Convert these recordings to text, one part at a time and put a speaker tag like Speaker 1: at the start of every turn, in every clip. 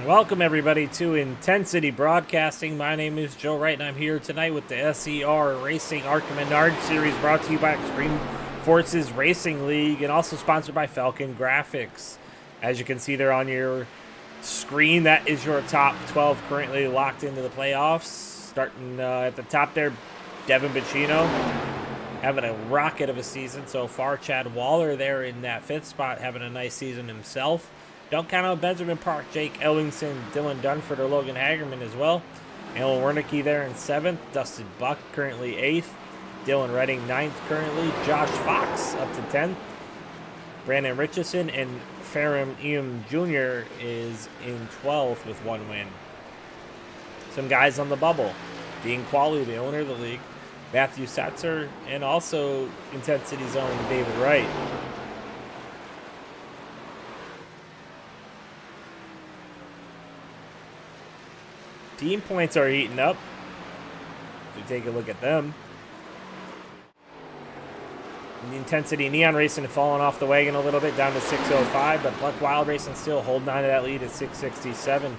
Speaker 1: Welcome everybody to Intensity Broadcasting. My name is Joe Wright and I'm here tonight with the SER Racing ARCA Menard Series brought to you by Extreme Forces Racing League and also sponsored by Falcon Graphics. As you can see there on your screen, that is your top 12 currently locked into the playoffs. Starting at the top there, Devin Bacino having a rocket of a season so far. Chad Waller there in that 5th spot having a nice season himself. Don't count out Benjamin Park, Jake Ellingson, Dylan Dunford, or Logan Hagerman as well. Alan Wernicke there in 7th. Dustin Buck currently 8th. Dylan Redding 9th currently. Josh Fox up to 10th. Brandon Richardson and Ferrum Eam Jr. is in 12th with 1 win. Some guys on the bubble. Dean Qualley, the owner of the league. Matthew Satzer, and also Intensity's own David Wright. Team points are heating up. So take a look at them. And the Intensity Neon Racing falling off the wagon a little bit down to 605, but Buck Wild Racing still holding on to that lead at 667.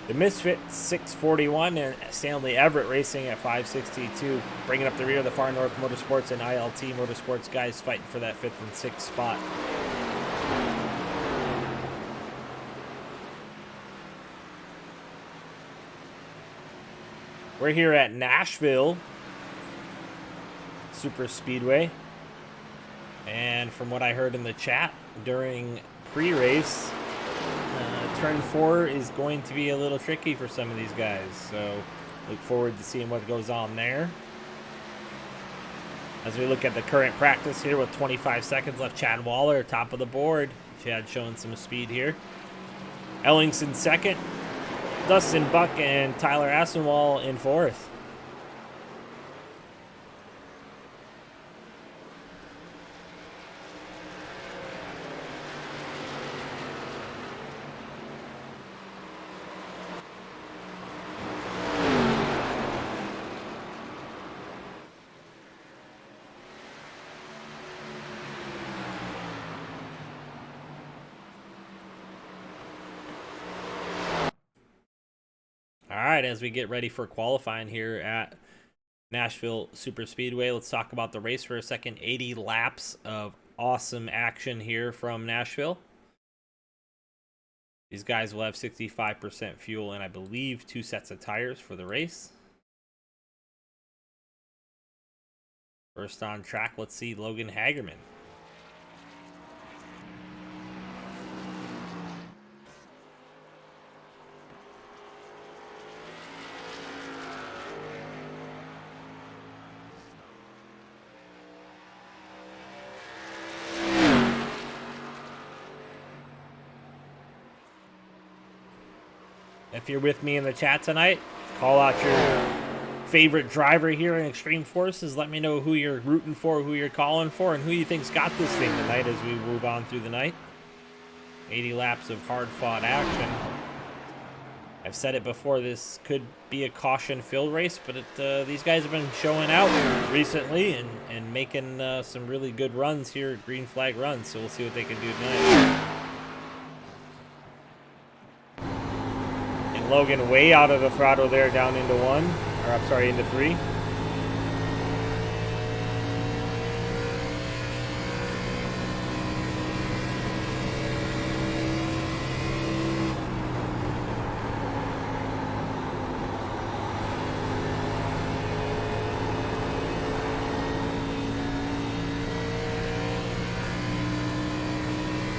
Speaker 1: The Misfit 641 and Stanley Everett Racing at 562, bringing up the rear of the Far North Motorsports and ILT Motorsports guys fighting for that 5th and 6th spot. We're here at Nashville Superspeedway, and from what I heard in the chat during pre-race, turn 4 is going to be a little tricky for some of these guys, so look forward to seeing what goes on there. As we look at the current practice here with 25 seconds left, Chad Waller top of the board. Chad showing some speed here. Ellingson 2nd. Dustin Buck and Tyler Asenwall in 4th. All right, as we get ready for qualifying here at Nashville Superspeedway, let's talk about the race for a second. 80 laps of awesome action here from Nashville. These guys will have 65% fuel and I believe 2 sets of tires for the race. First on track, let's see Logan Hagerman. If you're with me in the chat tonight, call out your favorite driver here in Extreme Forces. Let me know who you're rooting for, who you're calling for, and who you think's got this thing tonight as we move on through the night. 80 laps of hard-fought action. I've said it before, this could be a caution-filled race, but these guys have been showing out recently and making some really good runs here, green flag runs, so we'll see what they can do tonight. Logan way out of the throttle there, down into 1, or I'm sorry, into 3.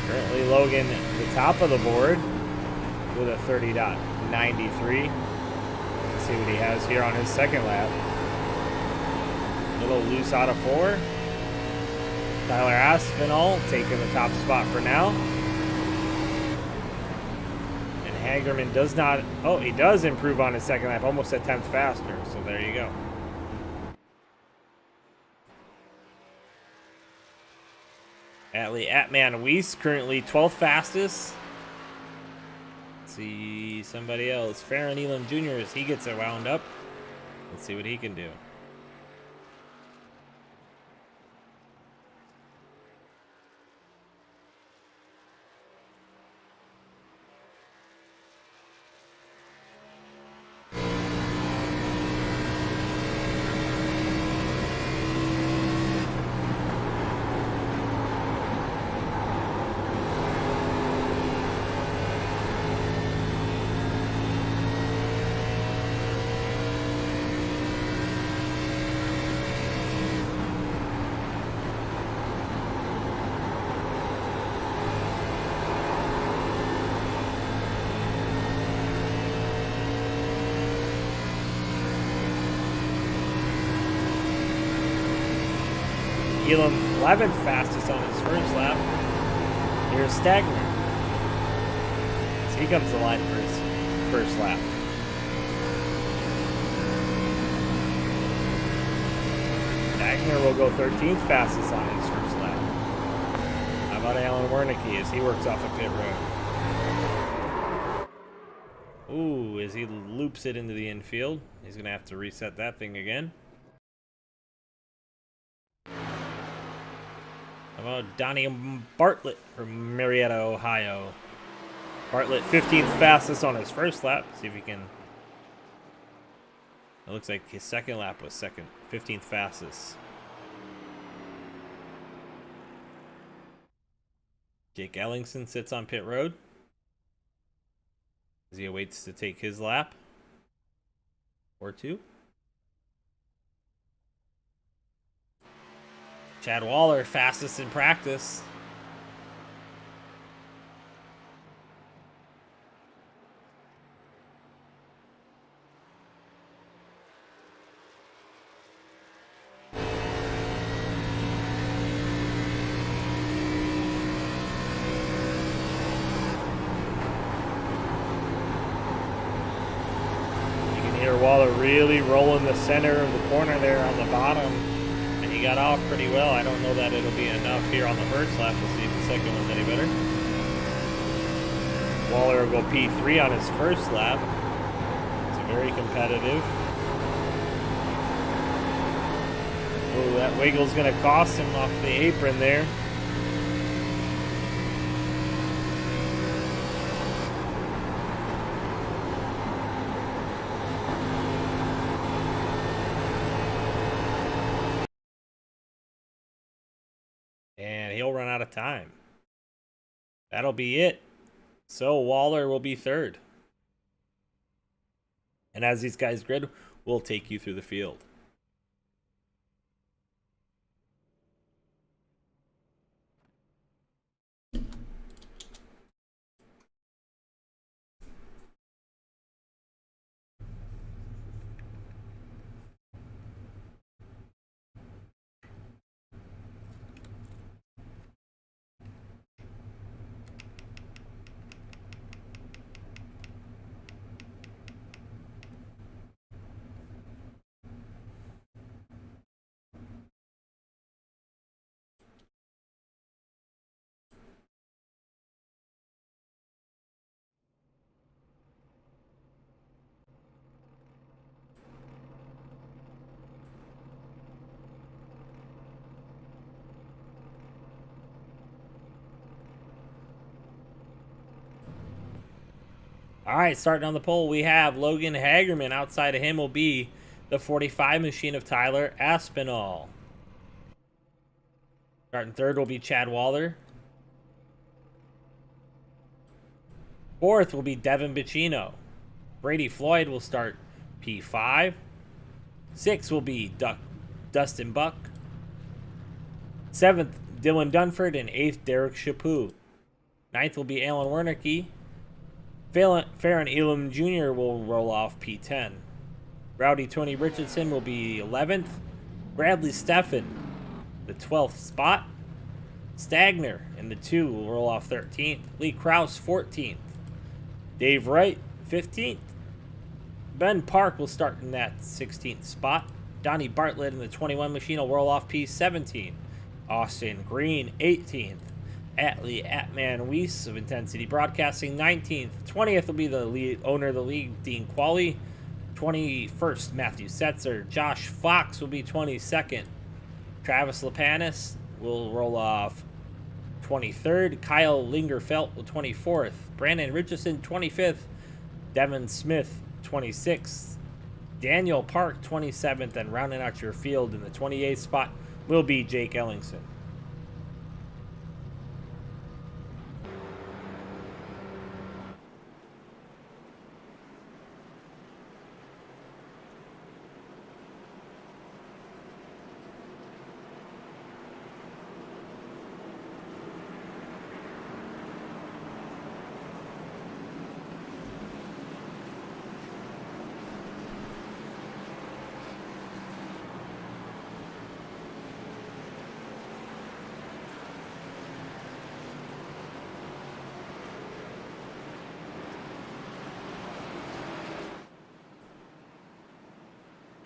Speaker 1: Currently Logan at the top of the board with a 30.93. Let's see what he has here on his 2nd lap. A little loose out of 4. Tyler Aspinall taking the top spot for now. And Hagerman does not, oh, he does improve on his 2nd lap, almost a 10th faster, so there you go. Atman Weiss currently 12th fastest. See somebody else. Farron Elam Jr. as he gets it wound up. Let's see what he can do. Elam 11th fastest on his first lap. Here's Stagner. So he comes to line for his first lap. Stagner will go 13th fastest on his first lap. How about Alan Wernicke as he works off a pit road? Ooh, as he loops it into the infield. He's going to have to reset that thing again. How about Donnie Bartlett from Marietta, Ohio? Bartlett 15th fastest on his first lap. See if he can... It looks like his second lap was 15th fastest. Jake Ellingson sits on pit road as he awaits to take his lap or two. Chad Waller, fastest in practice. Waller really rolling the center of the corner there on the bottom, and he got off pretty well. I don't know that it'll be enough here on the first lap. We'll see if the second one's any better. Waller will go P3 on his first lap. It's very competitive. Oh, that wiggle's going to cost him off the apron there. And he'll run out of time. That'll be it. So Waller will be third. And as these guys grid, we'll take you through the field. All right, starting on the pole, we have Logan Hagerman. Outside of him will be the 45 machine of Tyler Aspinall. Starting third will be Chad Waller. Fourth will be Devin Bacino. Brady Floyd will start P5. Sixth will be Dustin Buck. Seventh, Dylan Dunford. And eighth, Derek Chaput. Ninth will be Alan Wernicke. Farron Elam Jr. will roll off P10. Rowdy Tony Richardson will be 11th. Bradley Steffen, the 12th spot. Stagner in the 2 will roll off 13th. Lee Krause, 14th. Dave Wright, 15th. Ben Park will start in that 16th spot. Donnie Bartlett in the 21 machine will roll off P17. Austin Green, 18th. Atlee Atman Weiss of Intensity Broadcasting, 19th. 20th will be the lead owner of the league, Dean Qualley. 21st, Matthew Setzer. Josh Fox will be 22nd. Travis Lapanis will roll off 23rd. Kyle Lingerfelt will 24th. Brandon Richardson, 25th. Devin Smith, 26th. Daniel Park, 27th. And rounding out your field in the 28th spot will be Jake Ellingson.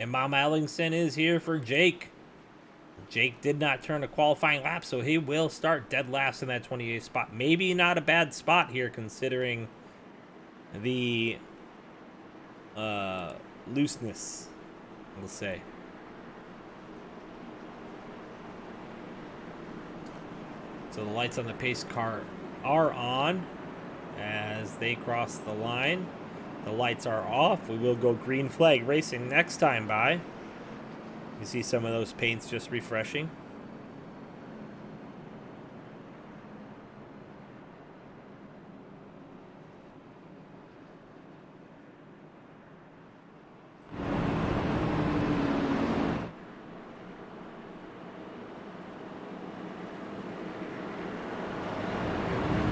Speaker 1: And Mom Ellingson is here for Jake. Jake did not turn a qualifying lap, so he will start dead last in that 28th spot. Maybe not a bad spot here considering the looseness, we'll say. So the lights on the pace car are on as they cross the line. The lights are off. We will go green flag racing next time by. You see some of those paints just refreshing.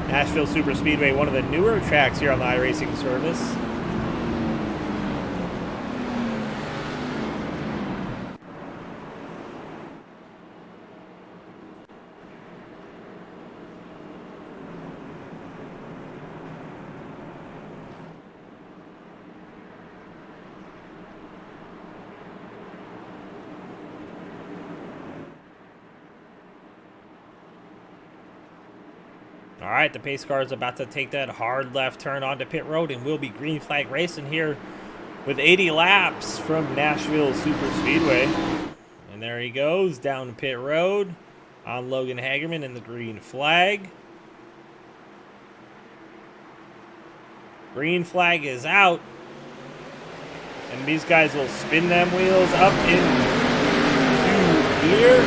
Speaker 1: Nashville Superspeedway, one of the newer tracks here on the iRacing service. All right, the pace car is about to take that hard left turn onto pit road, and we'll be green flag racing here with 80 laps from Nashville Superspeedway. And there he goes down pit road on Logan Hagerman in the green flag. Green flag is out, and these guys will spin them wheels up into gear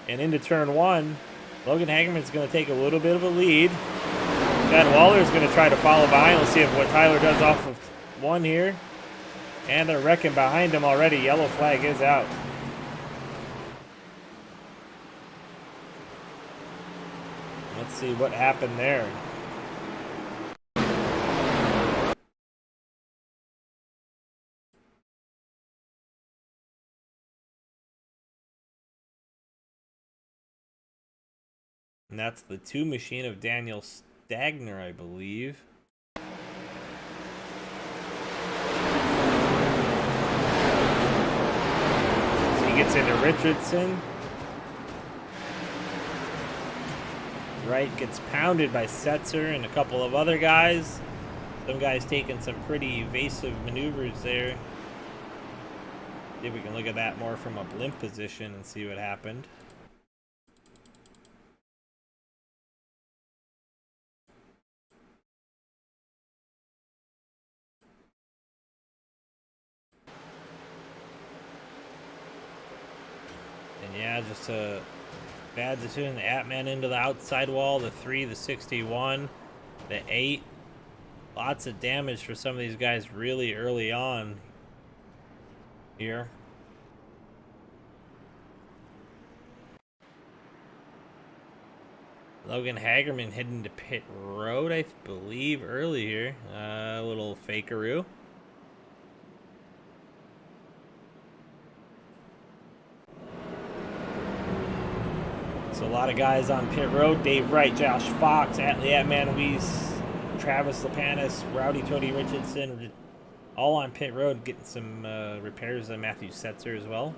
Speaker 1: and into turn one. Logan Hagerman's going to take a little bit of a lead. Chad Waller's going to try to follow behind. Let's see what Tyler does off of one here. And they're wrecking behind him already. Yellow flag is out. Let's see what happened there. And that's the 2 machine of Daniel Stagner, I believe. So he gets into Richardson. Wright gets pounded by Setzer and a couple of other guys. Some guys taking some pretty evasive maneuvers there. See if we can look at that more from a blimp position and see what happened. Yeah, just a bad decision. The Atman into the outside wall, the 3, the 61, the 8. Lots of damage for some of these guys really early on here. Logan Hagerman heading to pit road, I believe, early here. A little fakeroo. So a lot of guys on pit road. Dave Wright, Josh Fox, Atlee Atman Weiss, Travis Lapanis, Rowdy Tody Richardson, all on pit road getting some repairs. And Matthew Setzer as well.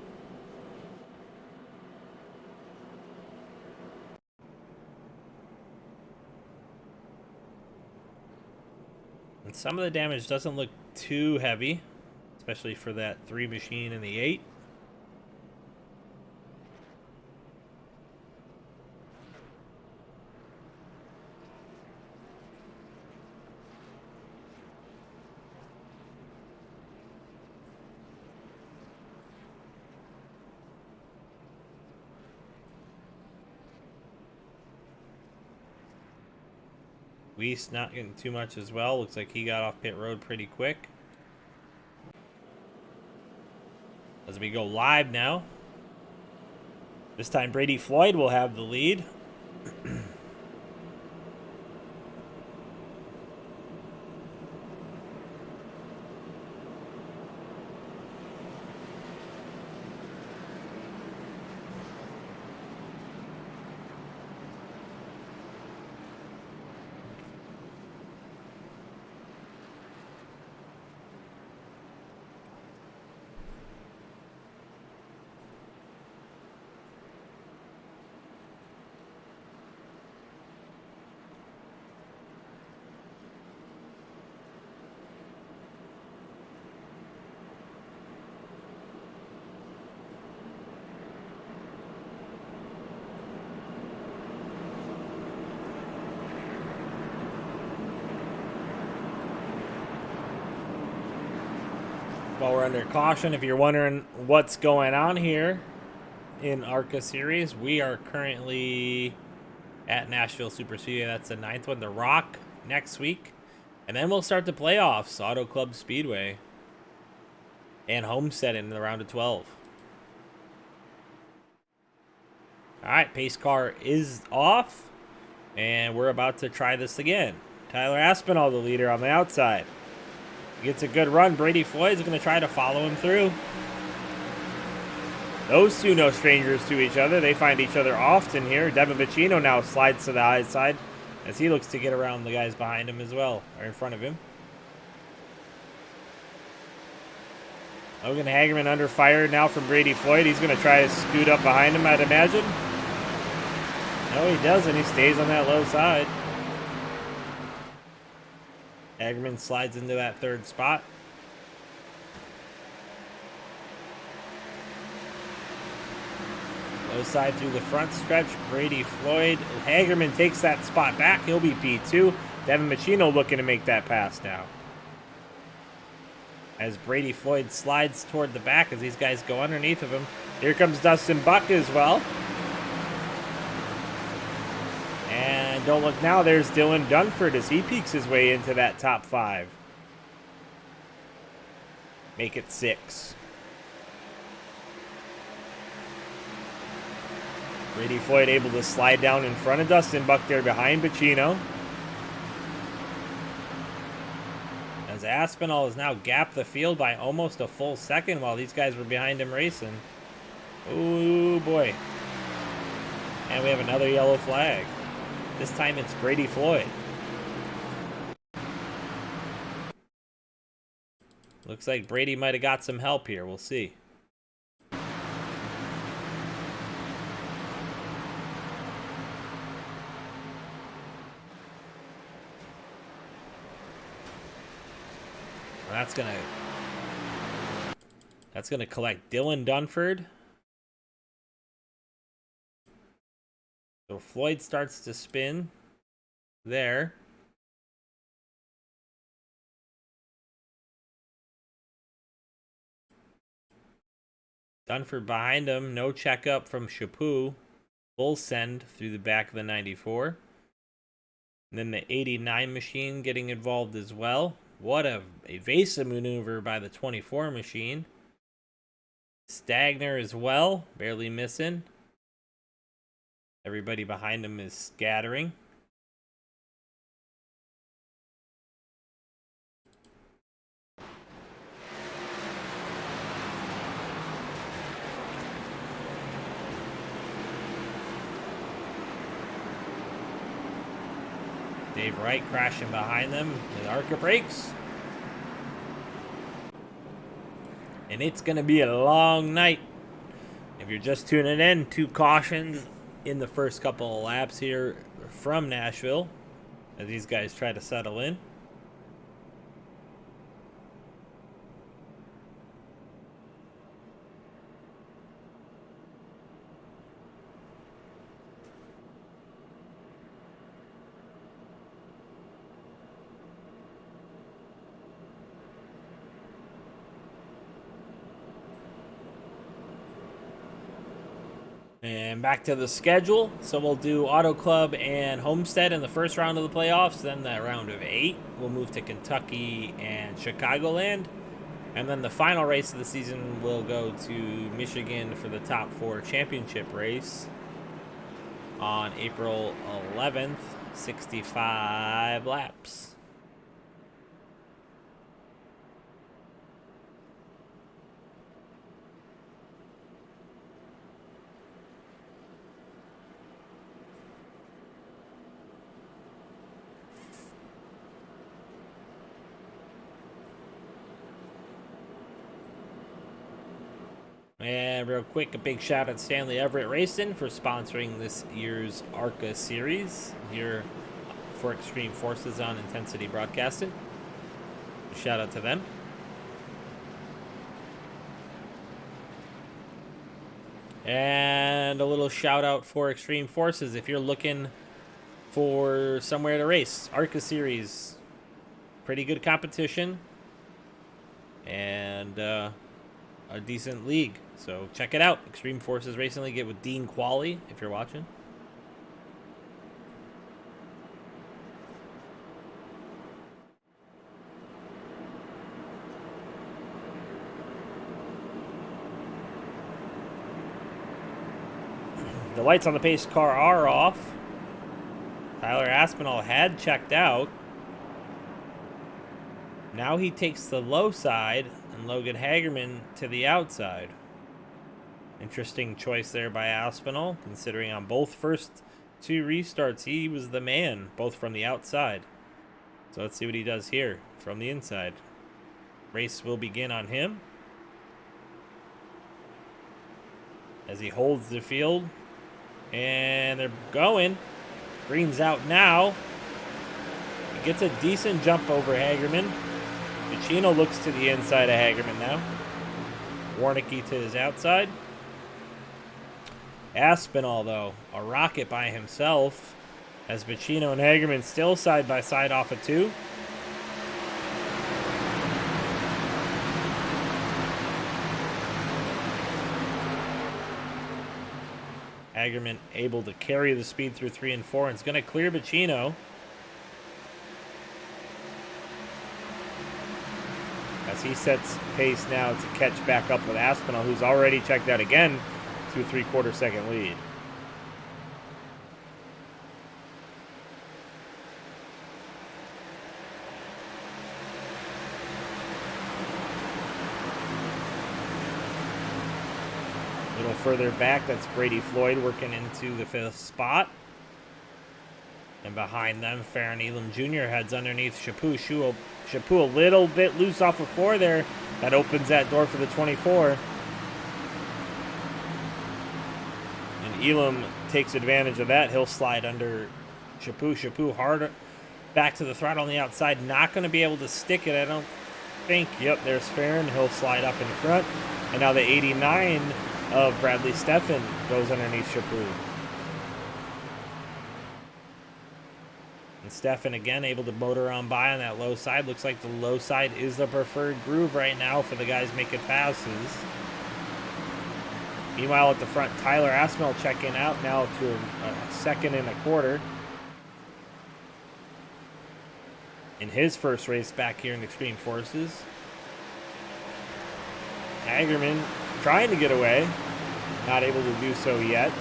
Speaker 1: And some of the damage doesn't look too heavy, especially for that 3 machine and the 8. Weiss not getting too much as well. Looks like he got off pit road pretty quick. As we go live now. This time Brady Floyd will have the lead. While we're under caution, if you're wondering what's going on here in ARCA series, we are currently at Nashville Superspeedway. That's the 9th one. The Rock next week. And then we'll start the playoffs, Auto Club Speedway. And Homestead in the round of 12. Alright, pace car is off. And we're about to try this again. Tyler Aspinall, the leader, on the outside. Gets a good run. Brady Floyd's going to try to follow him through. Those two no strangers to each other. They find each other often here. Devin Bacino now slides to the high side as he looks to get around the guys behind him as well, or in front of him. Logan Hagerman under fire now from Brady Floyd. He's going to try to scoot up behind him, I'd imagine. No, he doesn't. He stays on that low side. Hagerman slides into that third spot. Low side through the front stretch. Brady Floyd. Hagerman takes that spot back. He'll be P2. Devin Bacino looking to make that pass now. As Brady Floyd slides toward the back as these guys go underneath of him. Here comes Dustin Buck as well. And don't look now, there's Dylan Dunford as he peeks his way into that top 5. Make it 6. Brady Floyd able to slide down in front of Dustin Buck there behind Bacino. As Aspinall has now gapped the field by almost a full second while these guys were behind him racing. Ooh, boy. And we have another yellow flag. This time it's Brady Floyd. Looks like Brady might have got some help here. We'll see. That's gonna collect Dylan Dunford. So Floyd starts to spin there. Dunford behind him. No checkup from Chaput. Full send through the back of the 94. And then the 89 machine getting involved as well. What a evasive maneuver by the 24 machine. Stagner as well. Barely missing. Everybody behind him is scattering. Dave Wright crashing behind them with ARCA brakes. And it's going to be a long night. If you're just tuning in, 2 cautions in the first couple of laps here from Nashville as these guys try to settle in. And back to the schedule. So we'll do Auto Club and Homestead in the first round of the playoffs. Then that round of 8, we'll move to Kentucky and Chicagoland. And then the final race of the season will go to Michigan for the top 4 championship race on April 11th, 65 laps. And real quick, a big shout out to Stanley Everett Racing for sponsoring this year's ARCA series here for Extreme Forces on Intensity Broadcasting. Shout out to them. And a little shout out for Extreme Forces if you're looking for somewhere to race. ARCA series, pretty good competition. and a decent league. So check it out. Extreme Forces Racing League. Get with Dean Qualley if you're watching. The lights on the pace car are off. Tyler Aspinall had checked out. Now he takes the low side and Logan Hagerman to the outside. Interesting choice there by Aspinall, considering on both first two restarts he was the man, both from the outside. So let's see what he does here from the inside. Race will begin on him as he holds the field. And they're going. Green's out now. He gets a decent jump over Hagerman. Ticino looks to the inside of Hagerman now. Warnicki to his outside. Aspinall, though, a rocket by himself. As Bacino and Hagerman still side by side off of 2. Hagerman able to carry the speed through 3 and 4, and it's going to clear Bacino. As he sets pace now to catch back up with Aspinall, who's already checked out again to a 3/4 second lead. A little further back, that's Brady Floyd working into the 5th spot. And behind them, Farron Elam Jr. heads underneath Chaput. Chaput a little bit loose off of 4 there. That opens that door for the 24. And Elam takes advantage of that. He'll slide under Chaput. Chaput hard back to the throttle on the outside. Not going to be able to stick it, I don't think. Yep, there's Farron. He'll slide up in front. And now the 89 of Bradley Steffen goes underneath Chaput. And Steffen again able to motor on by on that low side. Looks like the low side is the preferred groove right now for the guys making passes. Meanwhile at the front, Tyler Aspinall checking out now to a 2nd and a 1/4. In his first race back here in Extreme Forces. Hagerman trying to get away. Not able to do so yet.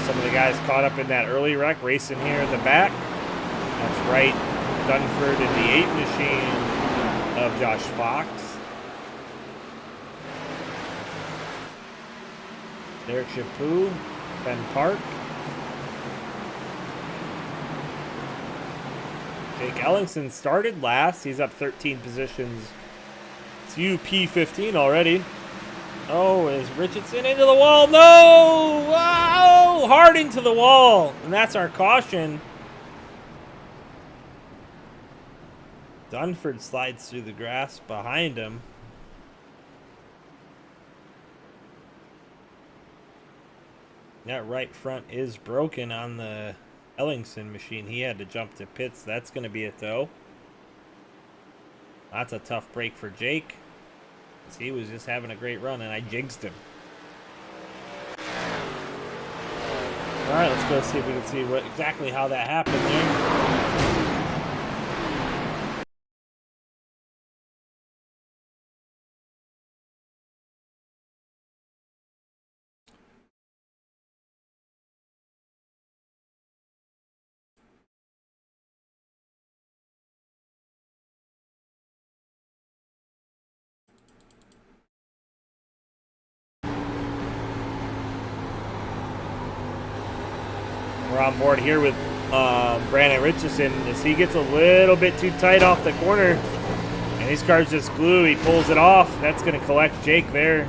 Speaker 1: Some of the guys caught up in that early wreck racing here in the back. That's right, Dunford in the 8 machine of Josh Fox. Derek Chaput, Ben Park. Jake Ellingson started last. He's up 13 positions to P15 already. Oh, is Richardson into the wall? No! Wow! Hard into the wall. And that's our caution. Dunford slides through the grass behind him. That right front is broken on the Ellingson machine. He had to jump to pits. That's going to be a tow. That's a tough break for Jake. He was just having a great run, and I jinxed him. All right, let's go see if we can see exactly how that happened there. We're on board here with Brandon Richardson as he gets a little bit too tight off the corner. And his car's just glue. He pulls it off. That's going to collect Jake there.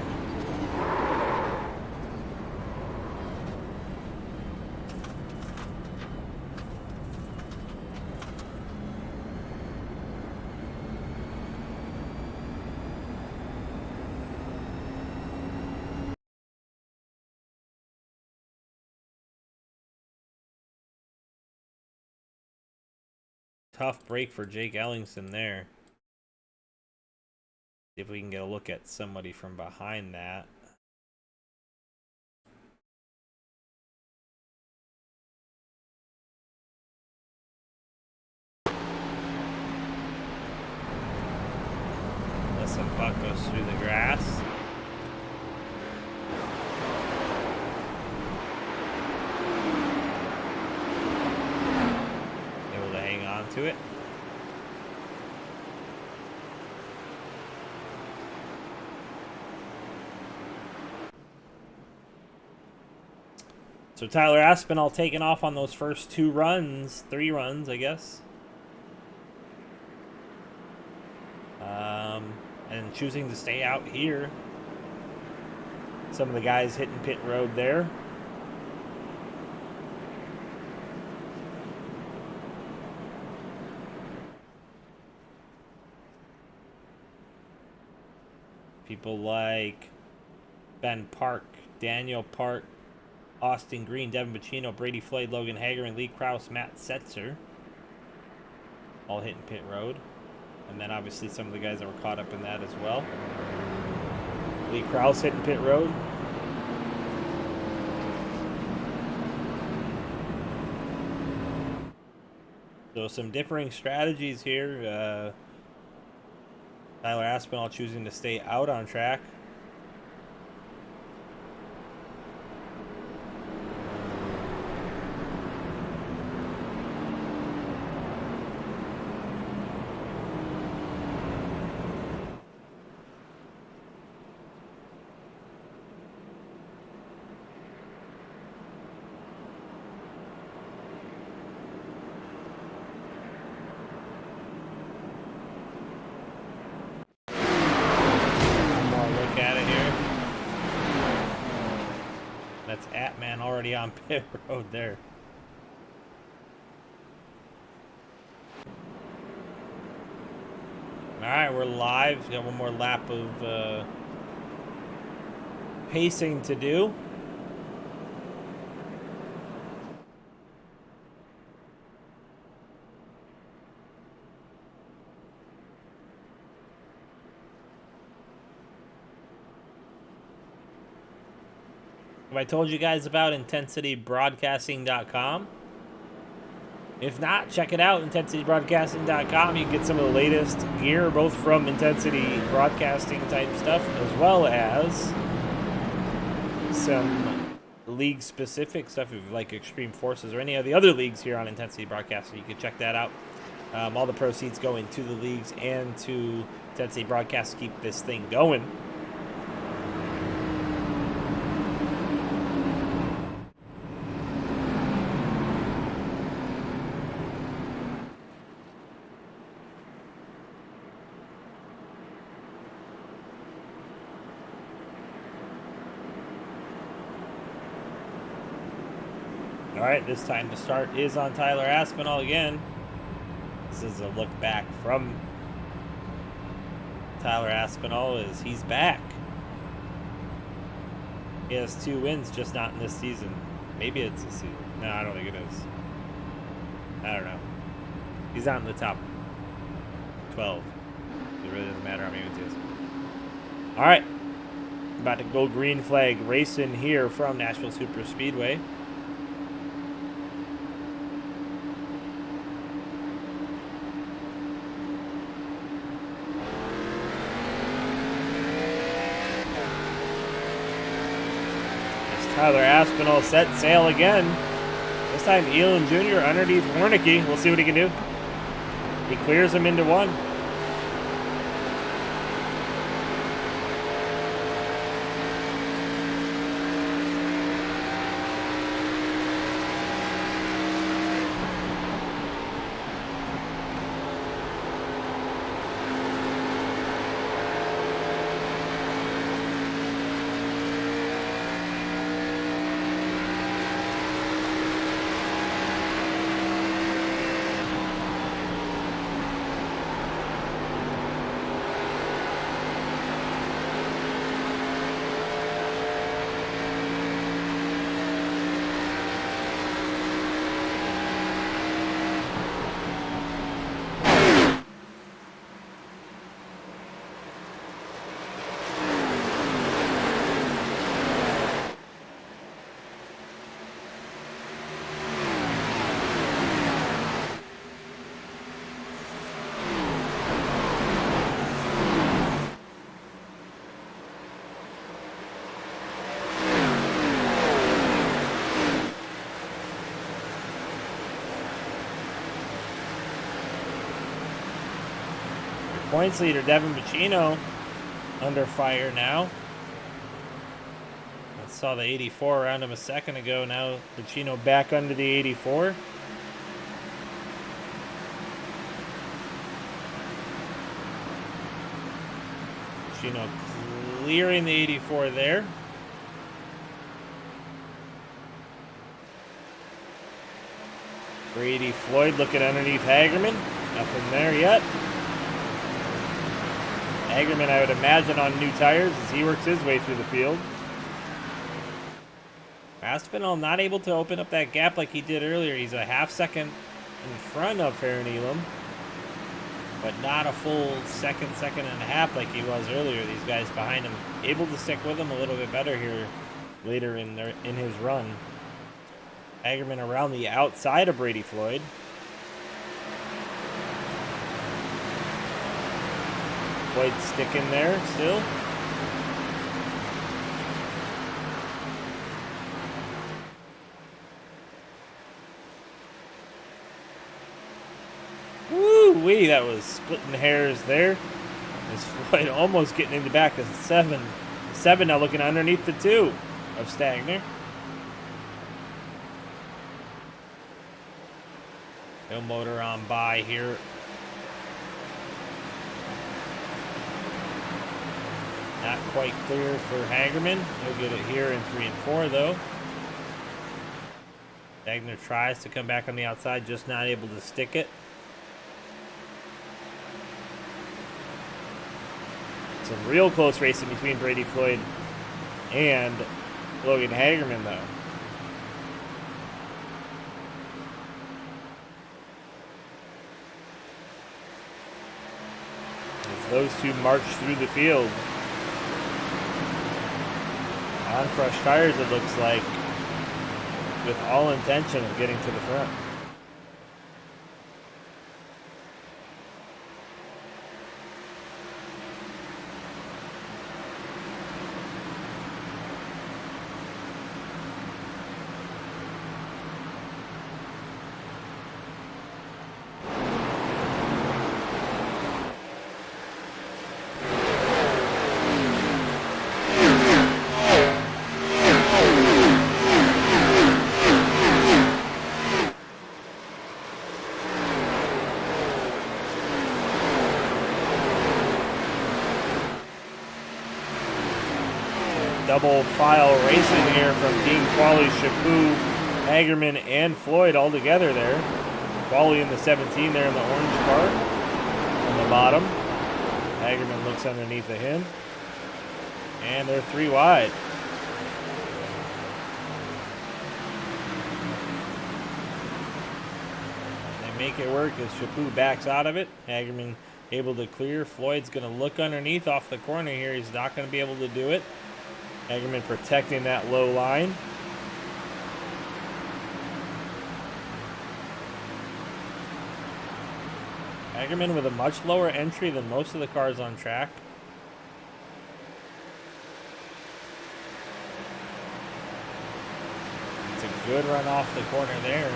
Speaker 1: tough break for Jake Ellingson there. See if we can get a look at somebody from behind that. Some buck goes through the grass. Able to hang on to it. So Tyler Aspinall taking off on those first 2 runs, 3 runs, I guess. And choosing to stay out here. Some of the guys hitting pit road there. People like Ben Park, Daniel Park, Austin Green, Devin Bacino, Brady Floyd, Logan Hager, and Lee Krause, Matt Setzer. All hitting pit road. And then obviously some of the guys that were caught up in that as well. Lee Krause hitting pit road. So some differing strategies here. Tyler Aspinall choosing to stay out on track. That's Atman already on pit road there. Alright, we're live. Got one more lap of pacing to do. Have I told you guys about IntensityBroadcasting.com? If not, check it out, IntensityBroadcasting.com. You can get some of the latest gear, both from Intensity Broadcasting type stuff, as well as some league-specific stuff, like Extreme Forces or any of the other leagues here on Intensity Broadcasting. You can check that out. All the proceeds go into the leagues and to Intensity Broadcast to keep this thing going. All right, this time to start is on Tyler Aspinall again. This is a look back from Tyler Aspinall as he's back. He has 2 wins, just not in this season. Maybe it's this season. No, I don't think it is. I don't know. He's not in the top 12. It really doesn't matter how many wins he has. All right. About to go green flag racing here from Nashville Superspeedway. Tyler Aspinall set sail again. This time Elam Jr. underneath Warnicki. We'll see what he can do. He clears him into 1. points leader, Devin Bacino, under fire now. I saw the 84 around him a second ago. Now Bacino back under the 84. Bacino clearing the 84 there. Brady Floyd looking underneath Hagerman. Nothing there yet. Hagerman, I would imagine, on new tires as he works his way through the field. Aspinall not able to open up that gap like he did earlier. He's a half second in front of Farron Elam, but not a full second and a half like he was earlier. These guys behind him able to stick with him a little bit better here later in his run. Hagerman around the outside of Brady Floyd. Floyd sticking there still. Woo-wee, that was splitting hairs there. As Floyd almost getting in the back of 7. 7 now looking underneath the 2 of Stagner. No motor on by here. Not quite clear for Hagerman. He'll get it here in 3 and 4 though. Stagner tries to come back on the outside, just not able to stick it. Some real close racing between Brady Floyd and Logan Hagerman though. As those two march through the field. On fresh tires, it looks like, with all intention of getting to the front. Double file racing here from Dean Qualley, Chaput, Hagerman, and Floyd all together there. Qualley in the 17 there in the orange car on the bottom. Hagerman looks underneath of him. And they're 3 wide. They make it work as Chaput backs out of it. Hagerman able to clear. Floyd's going to look underneath off the corner here. He's not going to be able to do it. Hagerman protecting that low line. Hagerman with a much lower entry than most of the cars on track. It's a good run off the corner there.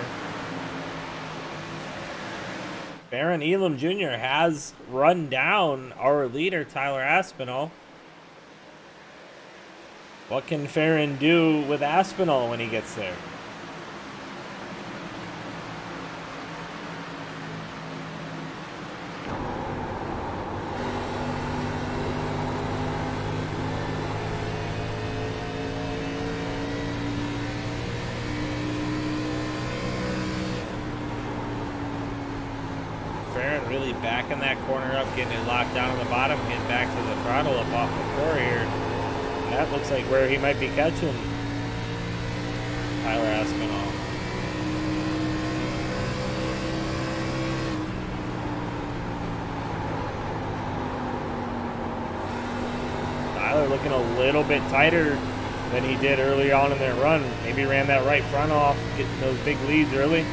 Speaker 1: Farron Elam Jr. has run down our leader, Tyler Aspinall. What can Farron do with Aspinall when he gets there? Farron really backing that corner up, getting it locked down on the bottom, getting back to the throttle up off the floor here. That looks like where he might be catching Tyler Aspinall. Tyler looking a little bit tighter than he did early on in their run. Maybe ran that right front off, getting those big leads early.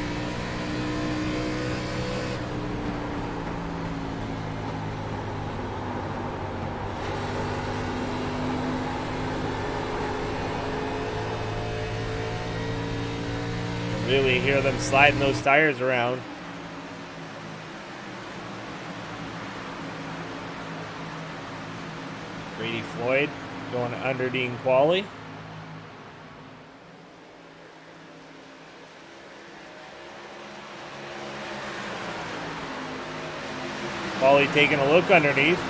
Speaker 1: Really hear them sliding those tires around. Brady Floyd going under Dean Qualley. Qualley taking a look underneath.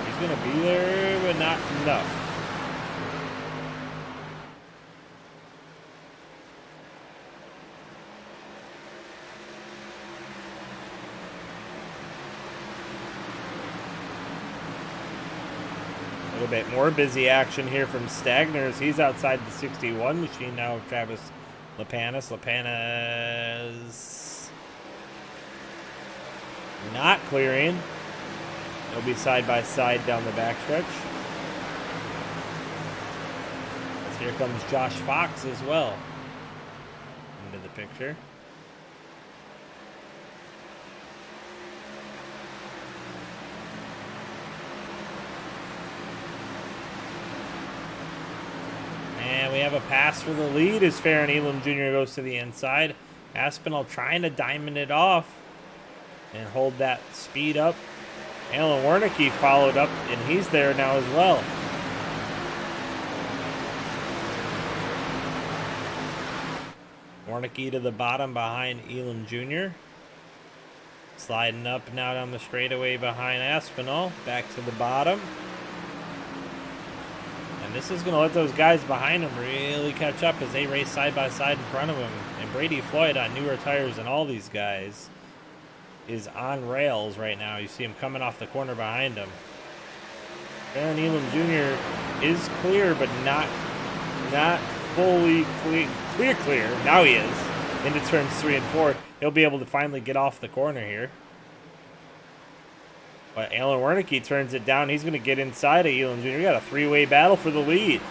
Speaker 1: He's going to be there, but not enough. A little bit more busy action here from Stagners. He's outside the 61 machine now of Travis Lapanis. Lapanis not clearing. They'll be side by side down the backstretch. As here comes Josh Fox as well into the picture. And we have a pass for the lead as Farron Elam Jr. goes to the inside. Aspinall trying to diamond it off and hold that speed up. Alan Wernicke followed up, and he's there now as well. Wernicke to the bottom behind Elam Jr. Sliding up now down the straightaway behind Aspinall. Back to the bottom. And this is going to let those guys behind him really catch up as they race side by side in front of him. And Brady Floyd on newer tires than all these guys is on rails right now. You see him coming off the corner behind him. Aaron Elam Jr. is clear, but not fully clear. Now he is into turns 3 and 4. He'll be able to finally get off the corner here. But Alan Wernicke turns it down. He's going to get inside of Elam Jr. We got a three-way battle for the lead.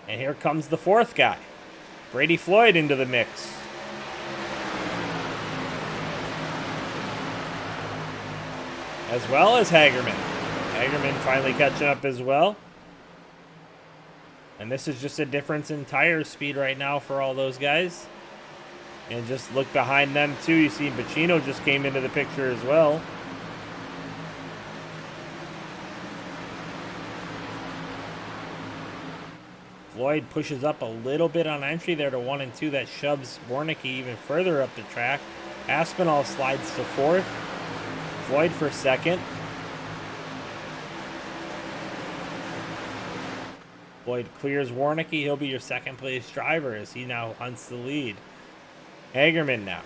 Speaker 1: And here comes the fourth guy. Brady Floyd into the mix. As well as Hagerman. Hagerman finally catching up as well. And this is just a difference in tire speed right now for all those guys. And just look behind them too. You see Bacino just came into the picture as well. Floyd pushes up a little bit on entry there to 1 and 2. That shoves Wernicke even further up the track. Aspinall slides to 4th. Floyd for 2nd. Floyd clears Wernicke. He'll be your 2nd place driver as he now hunts the lead. Hagerman now.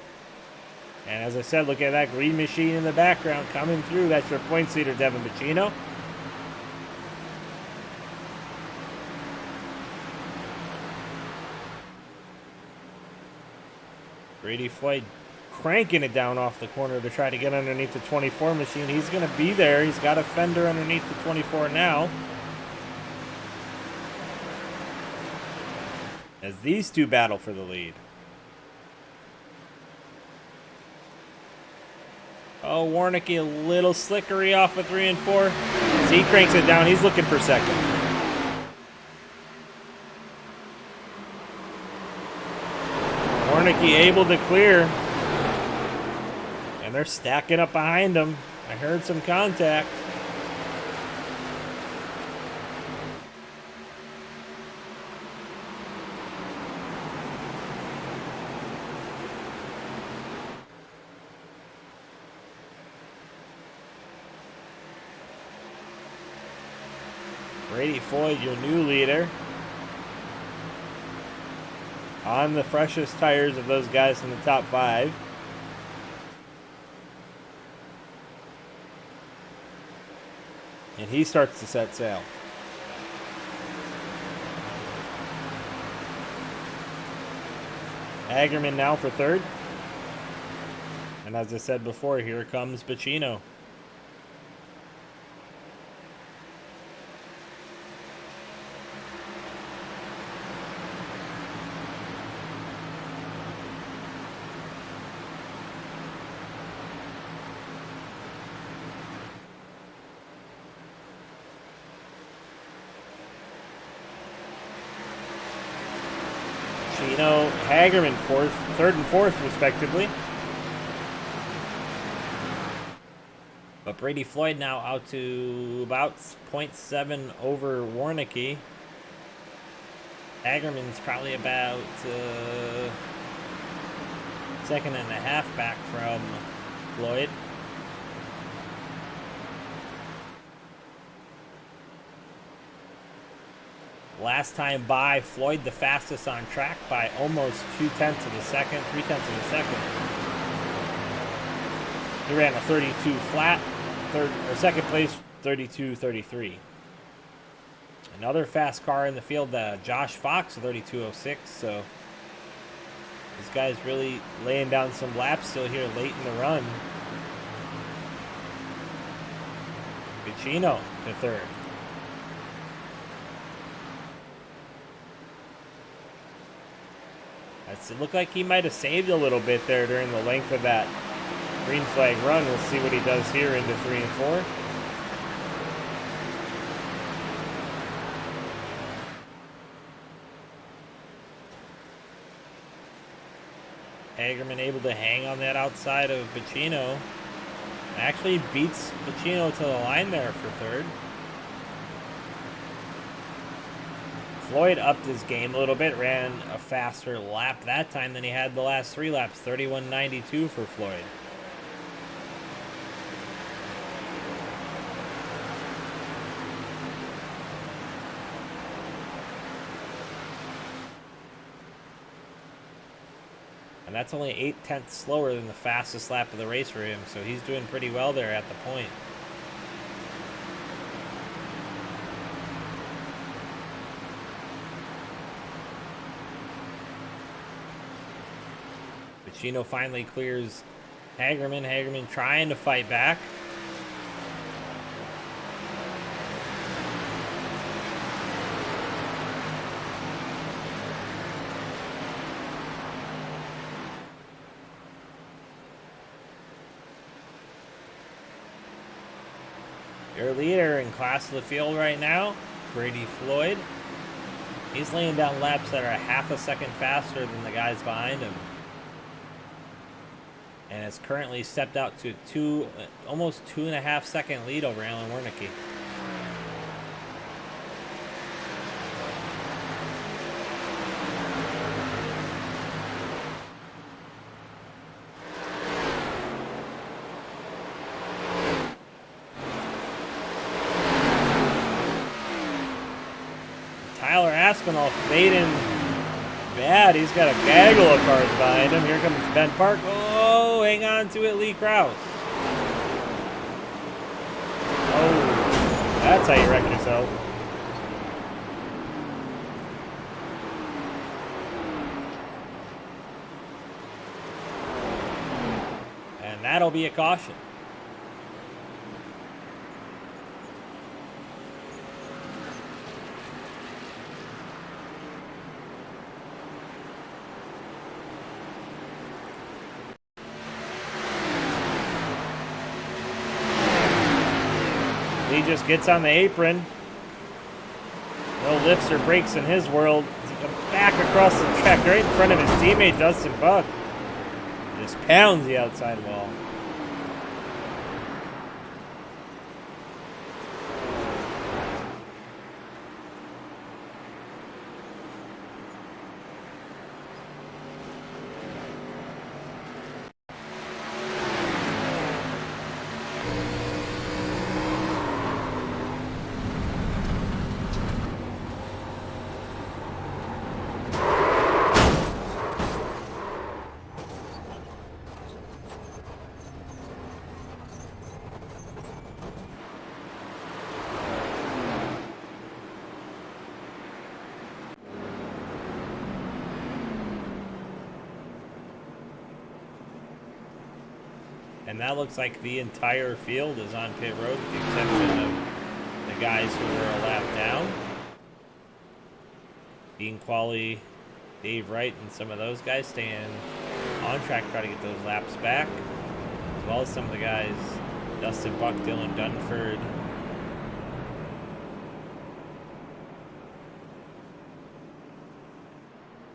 Speaker 1: And as I said, look at that green machine in the background coming through. That's your points leader, Devin Bacino. Brady Floyd cranking it down off the corner to try to get underneath the 24 machine. He's going to be there. He's got a fender underneath the 24 now. As these two battle for the lead. Oh, Wernicke a little slickery off of 3 and 4. As he cranks it down, he's looking for 2nd. Wernicke able to clear. And they're stacking up behind him. I heard some contact. Brady Floyd, your new leader. On the freshest tires of those guys in the top 5. And he starts to set sail. Hagerman now for 3rd. And as I said before, here comes Bacino. Pacino, Hagerman third and fourth, respectively. But Brady Floyd now out to about 0.7 over Warnicki. Hagerman's probably about second and a half back from Floyd. Last time by, Floyd the fastest on track by almost 0.2 of a second, 0.3 of a second. He ran a 32 flat, second place, 32.33. Another fast car in the field, Josh Fox, 32.06. So this guy's really laying down some laps still here late in the run. Pacino to third. It looked like he might have saved a little bit there during the length of that green flag run. We'll see what he does here into 3 and 4. Hagerman able to hang on that outside of Pacino. Actually beats Pacino to the line there for third. Floyd upped his game a little bit, ran a faster lap that time than he had the last 3 laps, 31.92 for Floyd. And that's only 0.8 slower than the fastest lap of the race for him, so he's doing pretty well there at the point. Pacino finally clears Hagerman. Hagerman trying to fight back. Your leader in class of the field right now, Brady Floyd. He's laying down laps that are half a second faster than the guys behind him. And has currently stepped out to almost 2.5 second lead over Alan Warnicki. Tyler Aspinall fading bad. He's got a gaggle of cars behind him. Here comes Ben Park. Oh, hang on to it, Lee Krause. Oh, that's how you wreck yourself. And that'll be a caution. He just gets on the apron. No lifts or breaks in his world. He comes back across the track right in front of his teammate Dustin Buck. Just pounds the outside wall. And that looks like the entire field is on pit road, with the exception of the guys who were a lap down. Dean Qualley, Dave Wright, and some of those guys staying on track, try to get those laps back. As well as some of the guys, Dustin Buck, Dylan Dunford.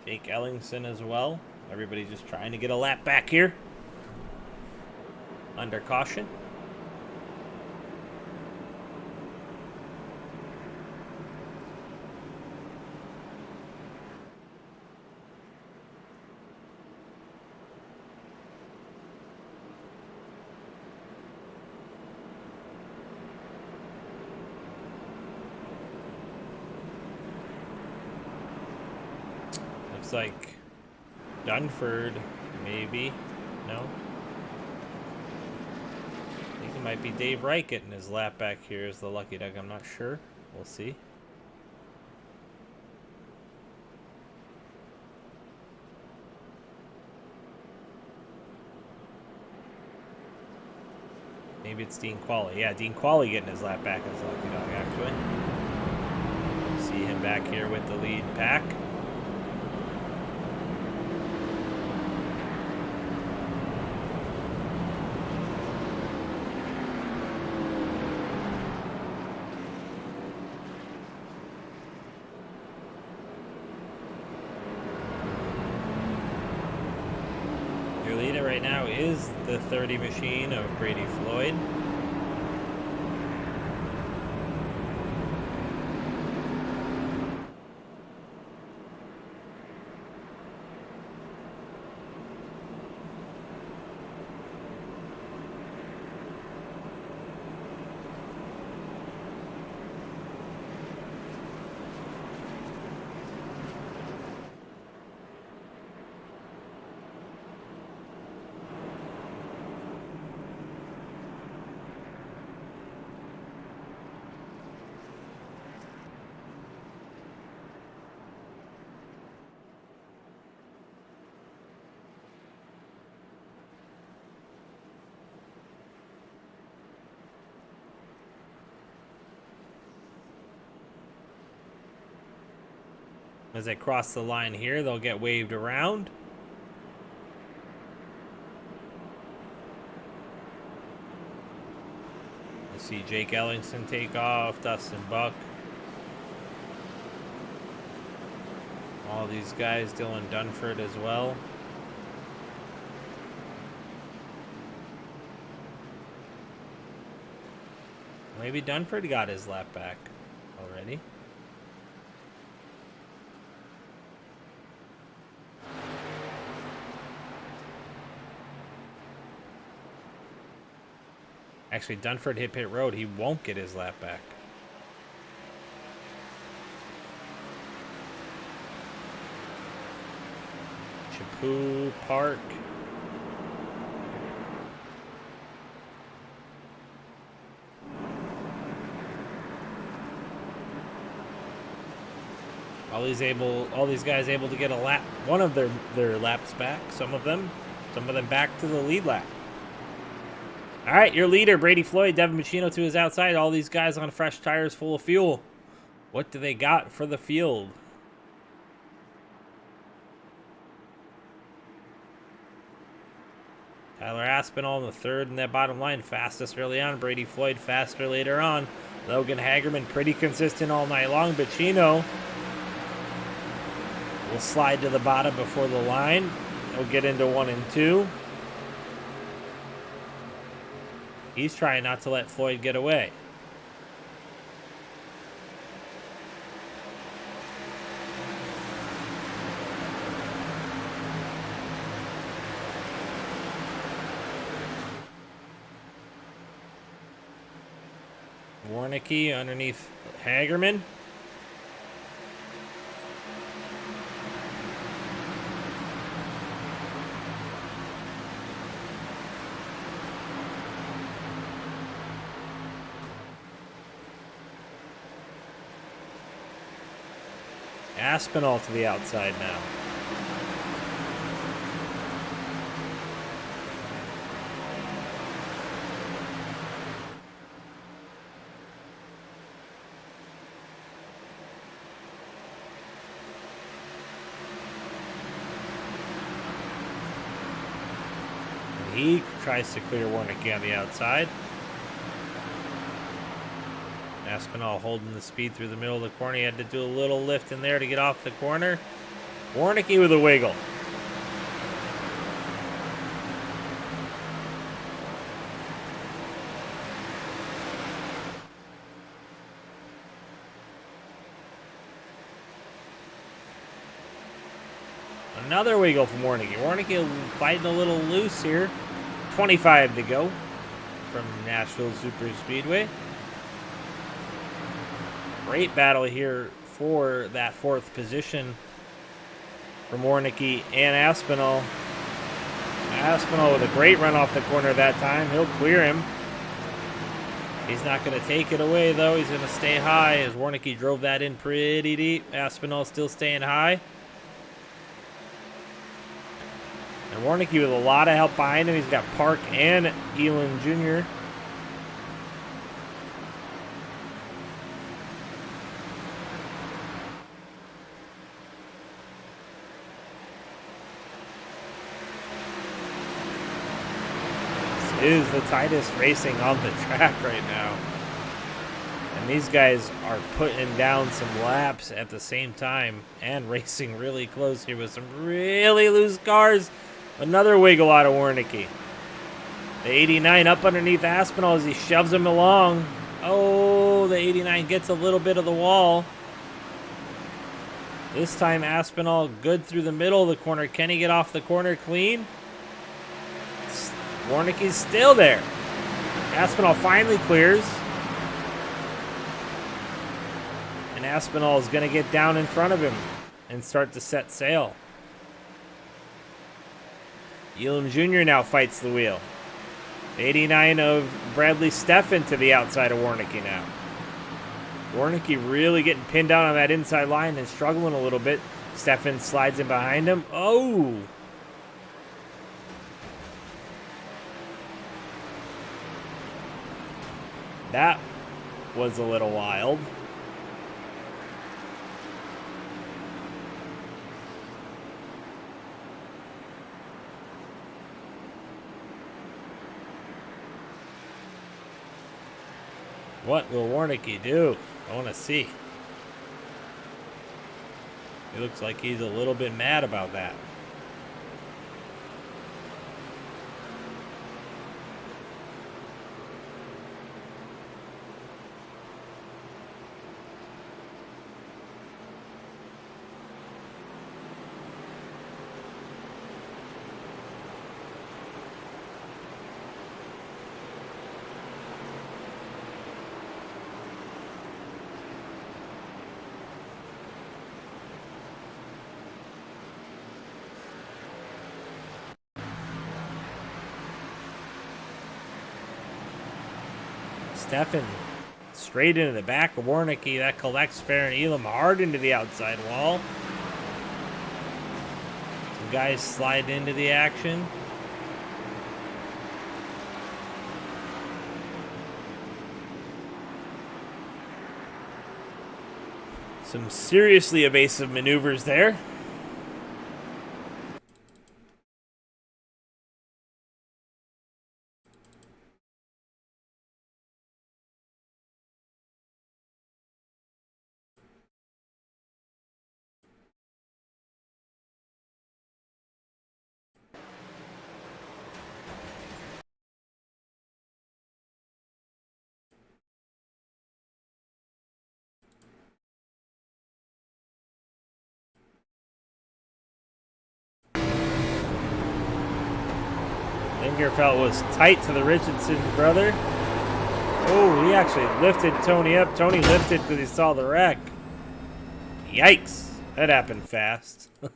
Speaker 1: Jake Ellingson as well. Everybody just trying to get a lap back here. Under caution. Looks like Dunford, maybe. No. I think it might be Dave Wright getting his lap back here as the lucky duck. I'm not sure. We'll see. Maybe it's Dean Qualley. Yeah, Dean Qualley getting his lap back as the lucky dog, actually. See him back here with the lead pack. Your leader right now is the 30 machine of Brady Floyd. As they cross the line here, they'll get waved around. You see Jake Ellingson take off, Dustin Buck. All these guys, Dylan Dunford as well. Maybe Dunford got his lap back already. Actually, Dunford hit pit road. He won't get his lap back. Chapoo Park. All these guys able to get a lap, one of their laps back. Some of them back to the lead lap. All right, your leader, Brady Floyd, Devin Machino to his outside. All these guys on fresh tires full of fuel. What do they got for the field? Tyler Aspinall in the third in that bottom line. Fastest early on. Brady Floyd faster later on. Logan Hagerman pretty consistent all night long. But Chino will slide to the bottom before the line. He'll get into 1 and 2. He's trying not to let Floyd get away. Warnicki underneath Hagerman. Aspinall to the outside now. And he tries to clear Warnicki on the outside. Aspinall holding the speed through the middle of the corner. He had to do a little lift in there to get off the corner. Warnicki with a wiggle. Another wiggle from Warnicki. Warnicki fighting a little loose here. 25 to go from Nashville Superspeedway. Great battle here for that 4th position from Warnicki and Aspinall. Aspinall with a great run off the corner that time. He'll clear him. He's not going to take it away, though. He's going to stay high as Warnicki drove that in pretty deep. Aspinall still staying high. And Warnicki with a lot of help behind him. He's got Park and Elin Jr. This is the tightest racing on the track right now. And these guys are putting down some laps at the same time and racing really close here with some really loose cars. Another wiggle out of Warnicki. The 89 up underneath Aspinall as he shoves him along. Oh, the 89 gets a little bit of the wall. This time Aspinall good through the middle of the corner. Can he get off the corner clean? Warnicki's still there. Aspinall finally clears. And Aspinall is going to get down in front of him and start to set sail. Elam Jr. now fights the wheel. 89 of Bradley Steffen to the outside of Warnicki now. Warnicki really getting pinned down on that inside line and struggling a little bit. Steffen slides in behind him. Oh! That was a little wild. What will Warnicki do? I want to see. He looks like he's a little bit mad about that. Steffen straight into the back of Warnicki. That collects fair and Elam hard into the outside wall. Some guys slide into the action. Some seriously evasive maneuvers there. Lingerfeld was tight to the Richardson brother. Oh, he actually lifted Tony up. Tony lifted because he saw the wreck. Yikes. That happened fast. And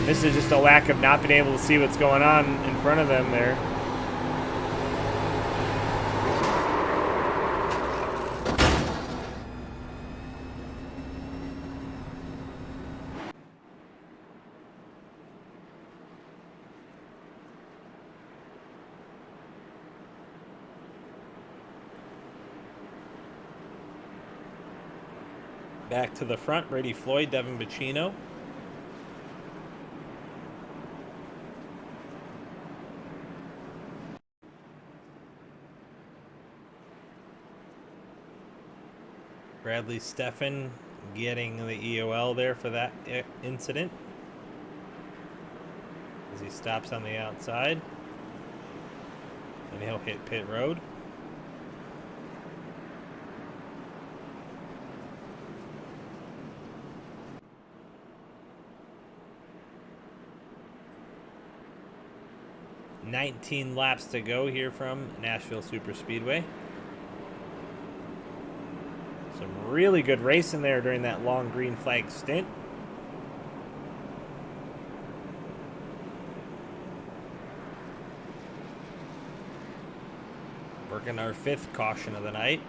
Speaker 1: this is just a lack of not being able to see what's going on in front of them there. Back to the front, Brady Floyd, Devin Bacino. Bradley Steffen getting the EOL there for that incident as he stops on the outside, and he'll hit pit road. $19 laps to go here from Nashville Superspeedway. Some really good racing there during that long green flag stint. Working our 5th caution of the night.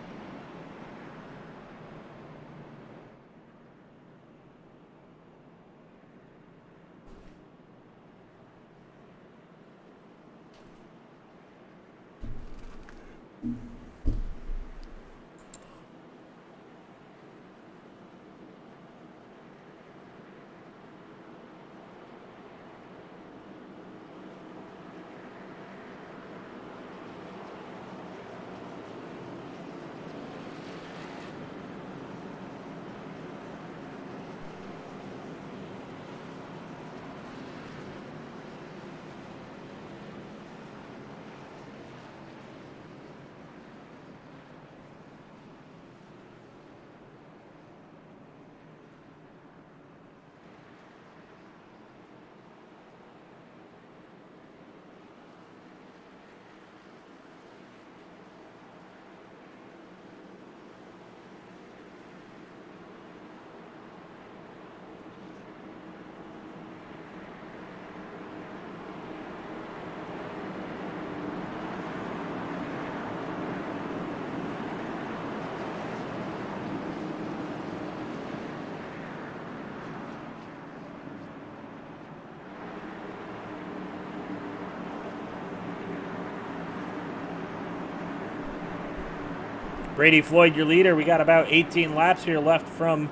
Speaker 1: Brady Floyd, your leader. We got about 18 laps here left from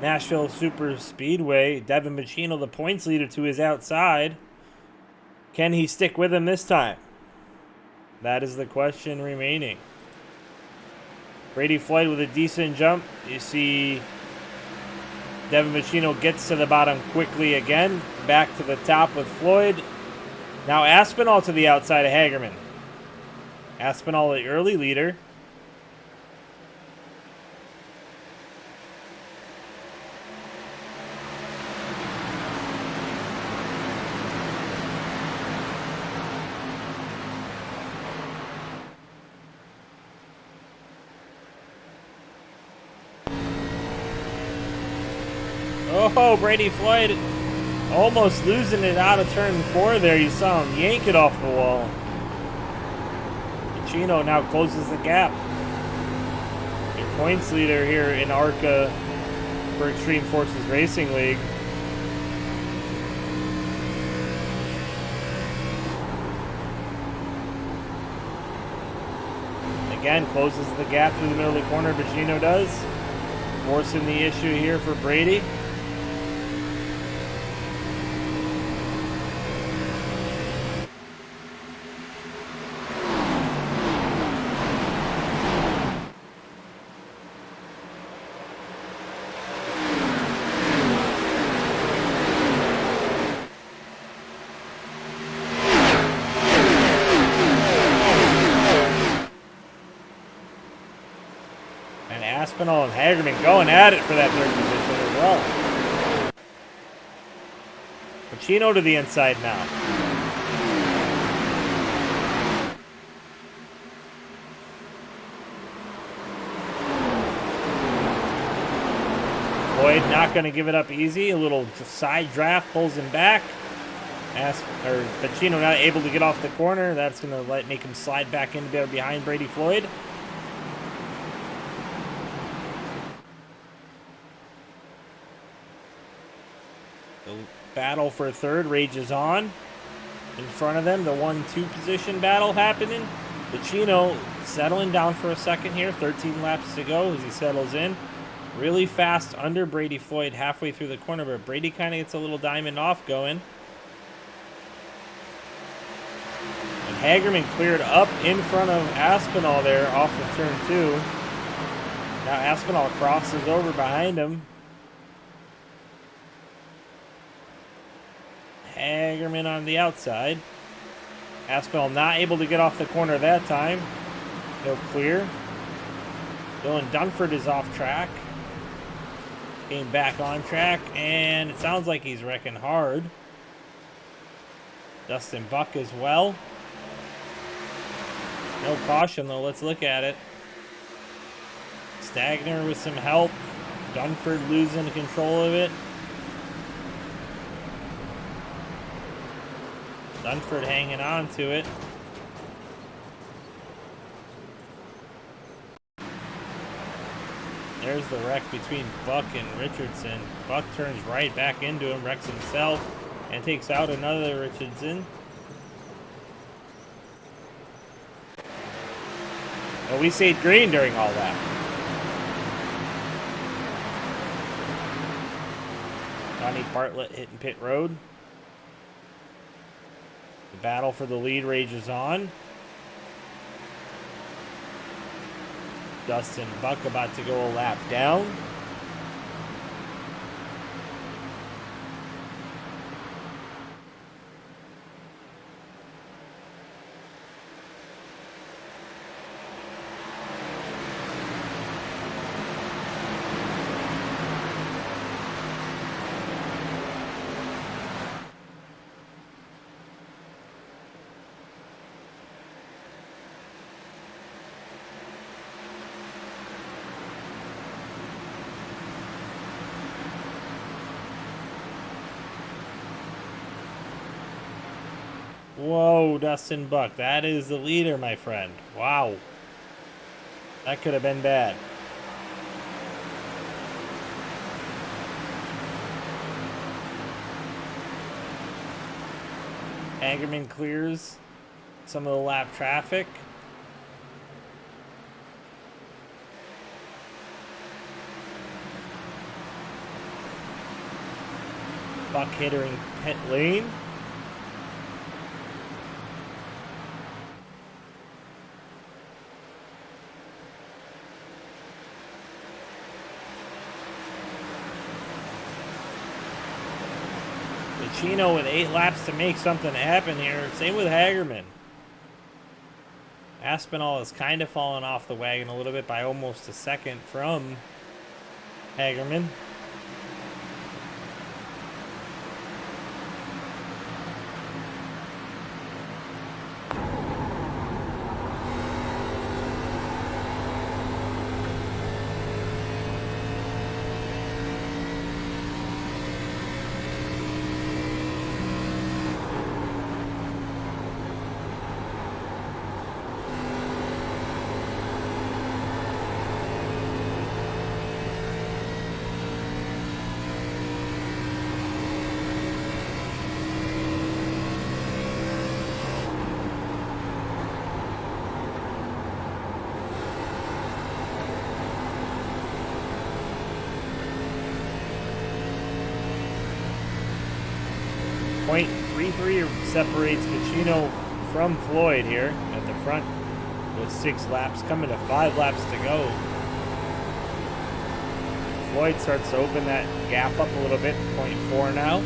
Speaker 1: Nashville Superspeedway. Devin Machino, the points leader, to his outside. Can he stick with him this time? That is the question remaining. Brady Floyd with a decent jump. You see Devin Machino gets to the bottom quickly again. Back to the top with Floyd. Now Aspinall to the outside of Hagerman. Aspinall, the early leader. Oh, Brady Floyd almost losing it out of turn 4 there. You saw him yank it off the wall. Machino now closes the gap. Your points leader here in ARCA for Extreme Forces Racing League. Again, closes the gap through the middle of the corner. Machino does. Forcing the issue here for Brady. And Aspinall and Hagerman going at it for that 3rd position as well. Machino to the inside now. Floyd not going to give it up easy. A little side draft pulls him back. Machino not able to get off the corner. That's going to make him slide back in behind Brady Floyd. The battle for 3rd rages on. In front of them, the 1-2 position battle happening. Machino settling down for a second here. 13 laps to go as he settles in. Really fast under Brady Floyd halfway through the corner, but Brady kind of gets a little diamond off going. And Hagerman cleared up in front of Aspinall there off of turn 2. Now Aspinall crosses over behind him. Hagerman on the outside. Aspinall not able to get off the corner that time. No clear. Dylan Dunford is off track. Came back on track, and it sounds like he's wrecking hard. Dustin Buck as well. No caution though, let's look at it. Stagner with some help. Dunford losing control of it. Dunford hanging on to it. There's the wreck between Buck and Richardson. Buck turns right back into him, wrecks himself, and takes out another Richardson. Well, we stayed green during all that. Johnny Bartlett hitting pit road. The battle for the lead rages on. Dustin Buck about to go a lap down. Whoa, Dustin Buck. That is the leader, my friend. Wow. That could have been bad. Hagerman clears some of the lap traffic. Buck hitting pit lane. Chino with 8 laps to make something happen here. Same with Hagerman. Aspinall has kind of fallen off the wagon a little bit by almost a second from Hagerman. .33 separates Pacino from Floyd here at the front with 6 laps, coming to 5 laps to go. Floyd starts to open that gap up a little bit, .4 now.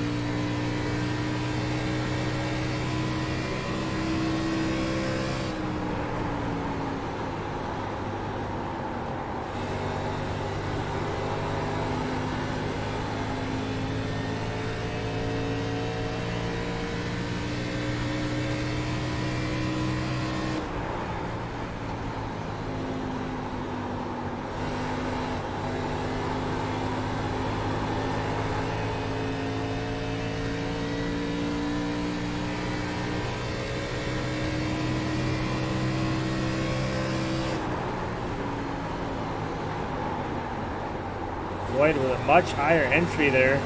Speaker 1: Floyd with a much higher entry there,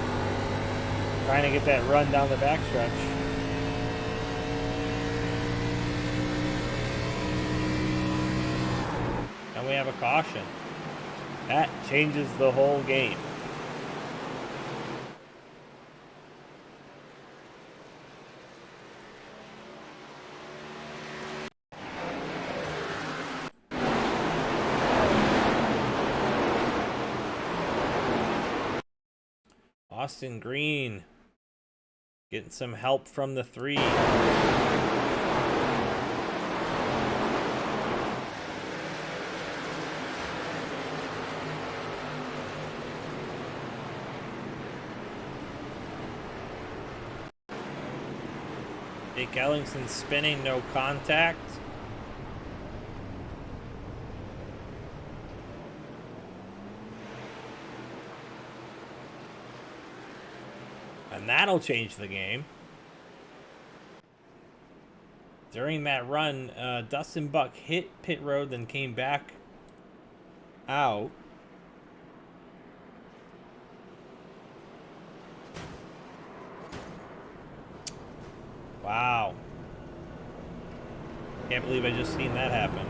Speaker 1: trying to get that run down the backstretch. And we have a caution. That changes the whole game. Austin Green getting some help from the 3. Jake Ellingson spinning, no contact. And that'll change the game. During that run, Dustin Buck hit pit road, then came back out. Wow. Can't believe I just seen that happen.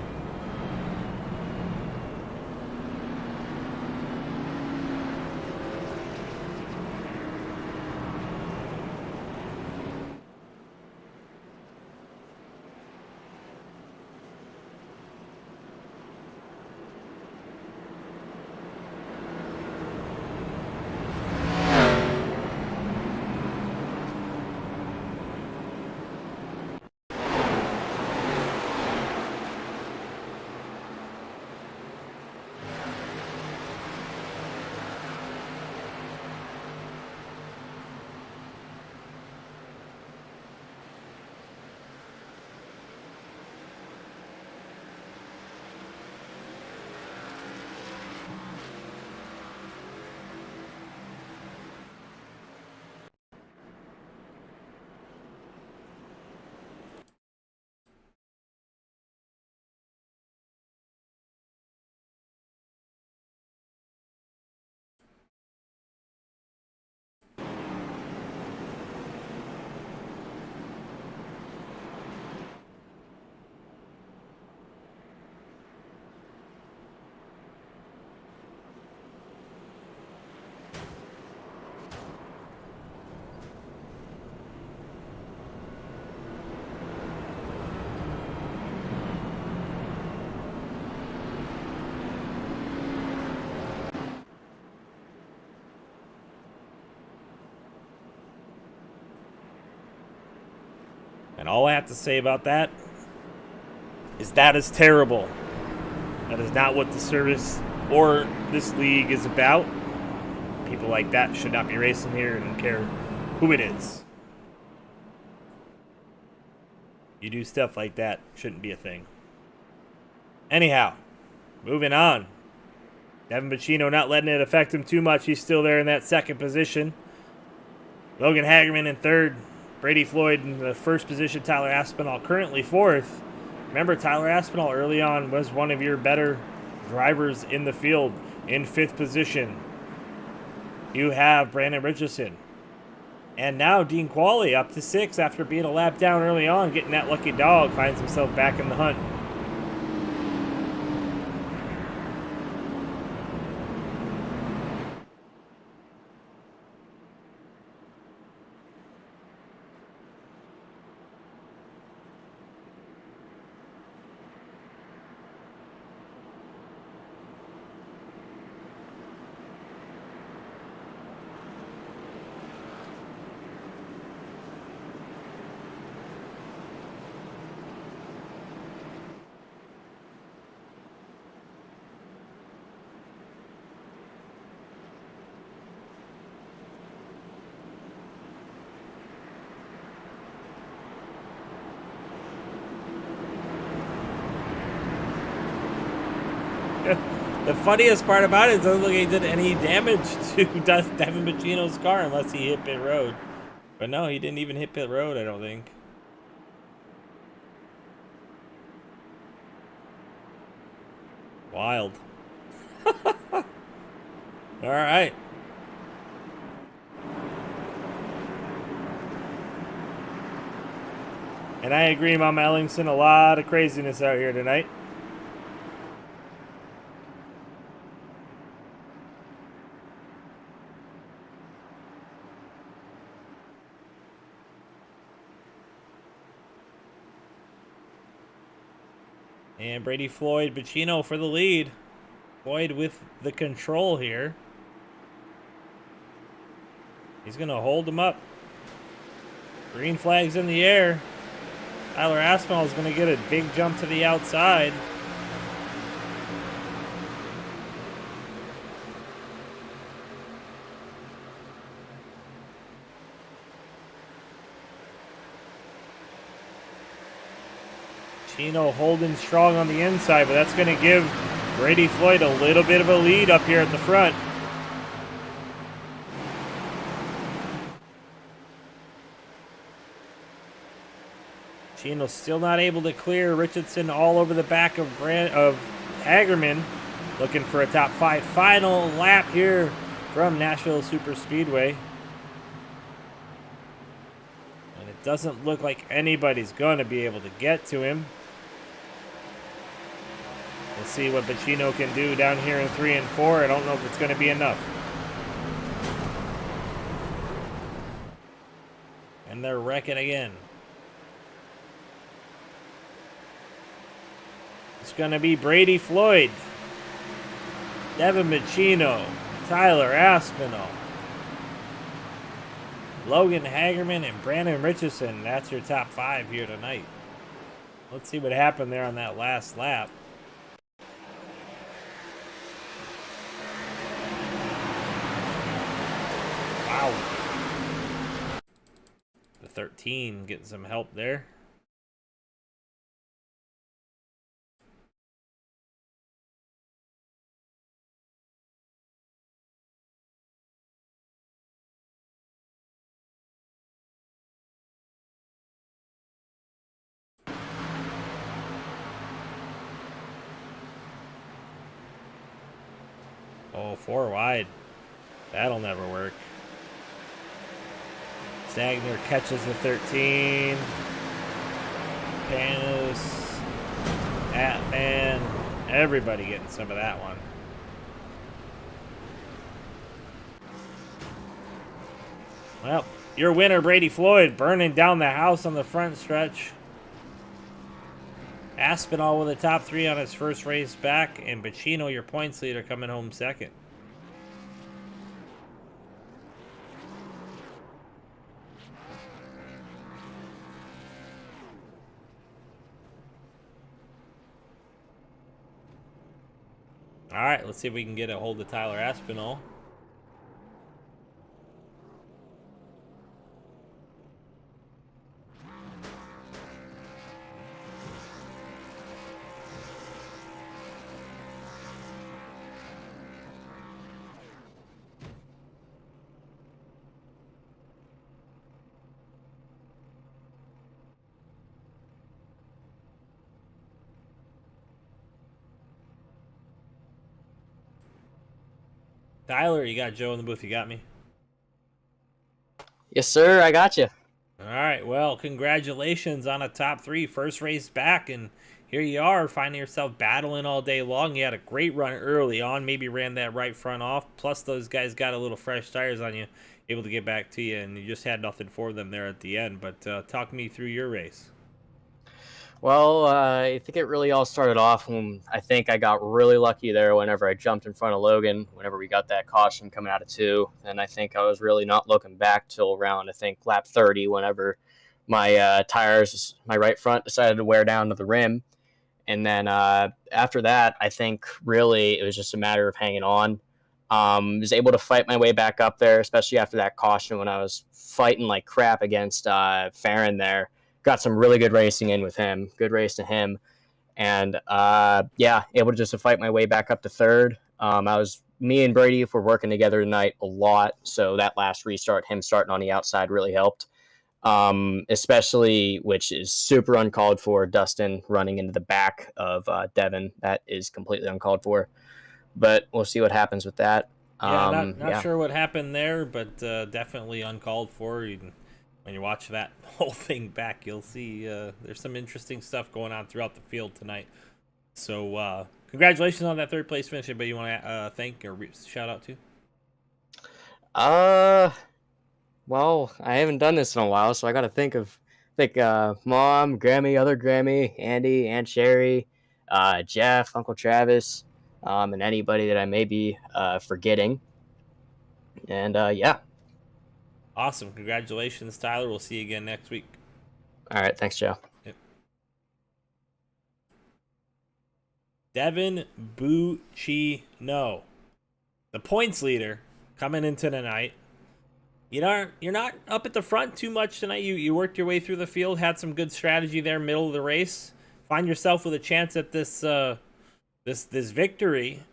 Speaker 1: And all I have to say about that is terrible. That is not what the service or this league is about. People like that should not be racing here. I don't care who it is. You do stuff like that, shouldn't be a thing. Anyhow, moving on. Devin Bacino not letting it affect him too much. He's still there in that second position. Logan Hagerman in third. Brady Floyd in the first position. Tyler Aspinall currently fourth. Remember, Tyler Aspinall early on was one of your better drivers in the field in fifth position. You have Brandon Richardson. And now Dean Qualley up to 6 after being a lap down early on, getting that lucky dog, finds himself back in the hunt. The funniest part about it is it doesn't look like he did any damage to Devin Bacino's car unless he hit pit road. But no, he didn't even hit pit road, I don't think. Wild. All right. And I agree, Mama Ellingson, a lot of craziness out here tonight. And Brady Floyd, Bacino for the lead. Floyd with the control here. He's going to hold him up. Green flag's in the air. Tyler Aspinall is going to get a big jump to the outside. Chino holding strong on the inside, but that's going to give Brady Floyd a little bit of a lead up here at the front. Chino still not able to clear. Richardson all over the back of Hagerman, looking for a top 5 final lap here from Nashville Superspeedway. And it doesn't look like anybody's going to be able to get to him. We'll see what Bacino can do down here in 3 and 4. I don't know if it's going to be enough. And they're wrecking again. It's going to be Brady Floyd, Devin Bacino, Tyler Aspinall, Logan Hagerman, and Brandon Richardson. That's your top 5 here tonight. Let's see what happened there on that last lap. Wow. The 13 getting some help there. Oh, 4 wide. That'll never work. Stagner catches the 13. Panos, Atman, everybody getting some of that one. Well, your winner, Brady Floyd, burning down the house on the front stretch. Aspinall with a top 3 on his first race back, and Bacino, your points leader, coming home second. All right, let's see if we can get a hold of Tyler Aspinall. Tyler, you got Joe in the booth. You got me?
Speaker 2: Yes, sir. I got you.
Speaker 1: All right. Well, congratulations on a top 3. First race back, and here you are, finding yourself battling all day long. You had a great run early on. Maybe ran that right front off. Plus, those guys got a little fresh tires on you, able to get back to you, and you just had nothing for them there at the end. But talk me through your race.
Speaker 2: Well, I think it really all started off when I think I got really lucky there whenever I jumped in front of Logan, whenever we got that caution coming out of 2. And I think I was really not looking back till around, I think, lap 30, whenever my tires, my right front decided to wear down to the rim. And then after that, I think really it was just a matter of hanging on. Was able to fight my way back up there, especially after that caution when I was fighting like crap against Farron there. Got some really good racing in with him. Good race to him. And yeah, able to just to fight my way back up to 3rd. Me and Brady were working together tonight a lot. So that last restart, him starting on the outside really helped. Especially, which is super uncalled for, Dustin running into the back of Devin. That is completely uncalled for. But we'll see what happens with that.
Speaker 1: Yeah, not sure what happened there, but definitely uncalled for. When you watch that whole thing back, you'll see there's some interesting stuff going on throughout the field tonight. So congratulations on that 3rd place finish. Anybody you want to thank or shout out
Speaker 2: to? Well, I haven't done this in a while, so I got to think Mom, Grammy, other Grammy, Andy, Aunt Sherry, Jeff, Uncle Travis, and anybody that I may be forgetting. And yeah.
Speaker 1: Awesome. Congratulations, Tyler. We'll see you again next week.
Speaker 2: All right, thanks, Joe.
Speaker 1: Yep. Devin Buccino, the points leader, coming into the night. You're not up at the front too much tonight. You worked your way through the field, had some good strategy there, middle of the race. Find yourself with a chance at this this victory,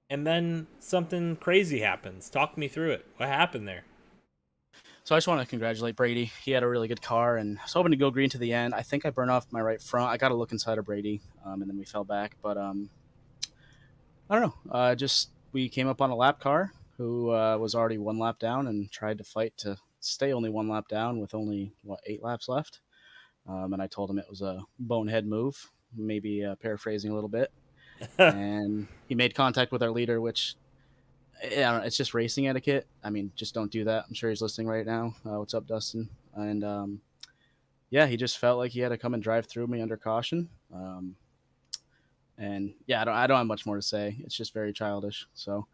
Speaker 1: and then something crazy happens. Talk me through it. What happened there?
Speaker 3: So I just want to congratulate Brady. He had a really good car, and I was hoping to go green to the end. I think I burned off my right front. I got to look inside of Brady, and then we fell back. But I don't know. Just we came up on a lap car who was already one lap down and tried to fight to stay only one lap down with only 8 laps left. And I told him it was a bonehead move, maybe paraphrasing a little bit. And he made contact with our leader, which I don't know, it's just racing etiquette. I mean, just don't do that. I'm sure he's listening right now. What's up, Dustin? And yeah, he just felt like he had to come and drive through me under caution. And yeah, I don't have much more to say. It's just very childish. So,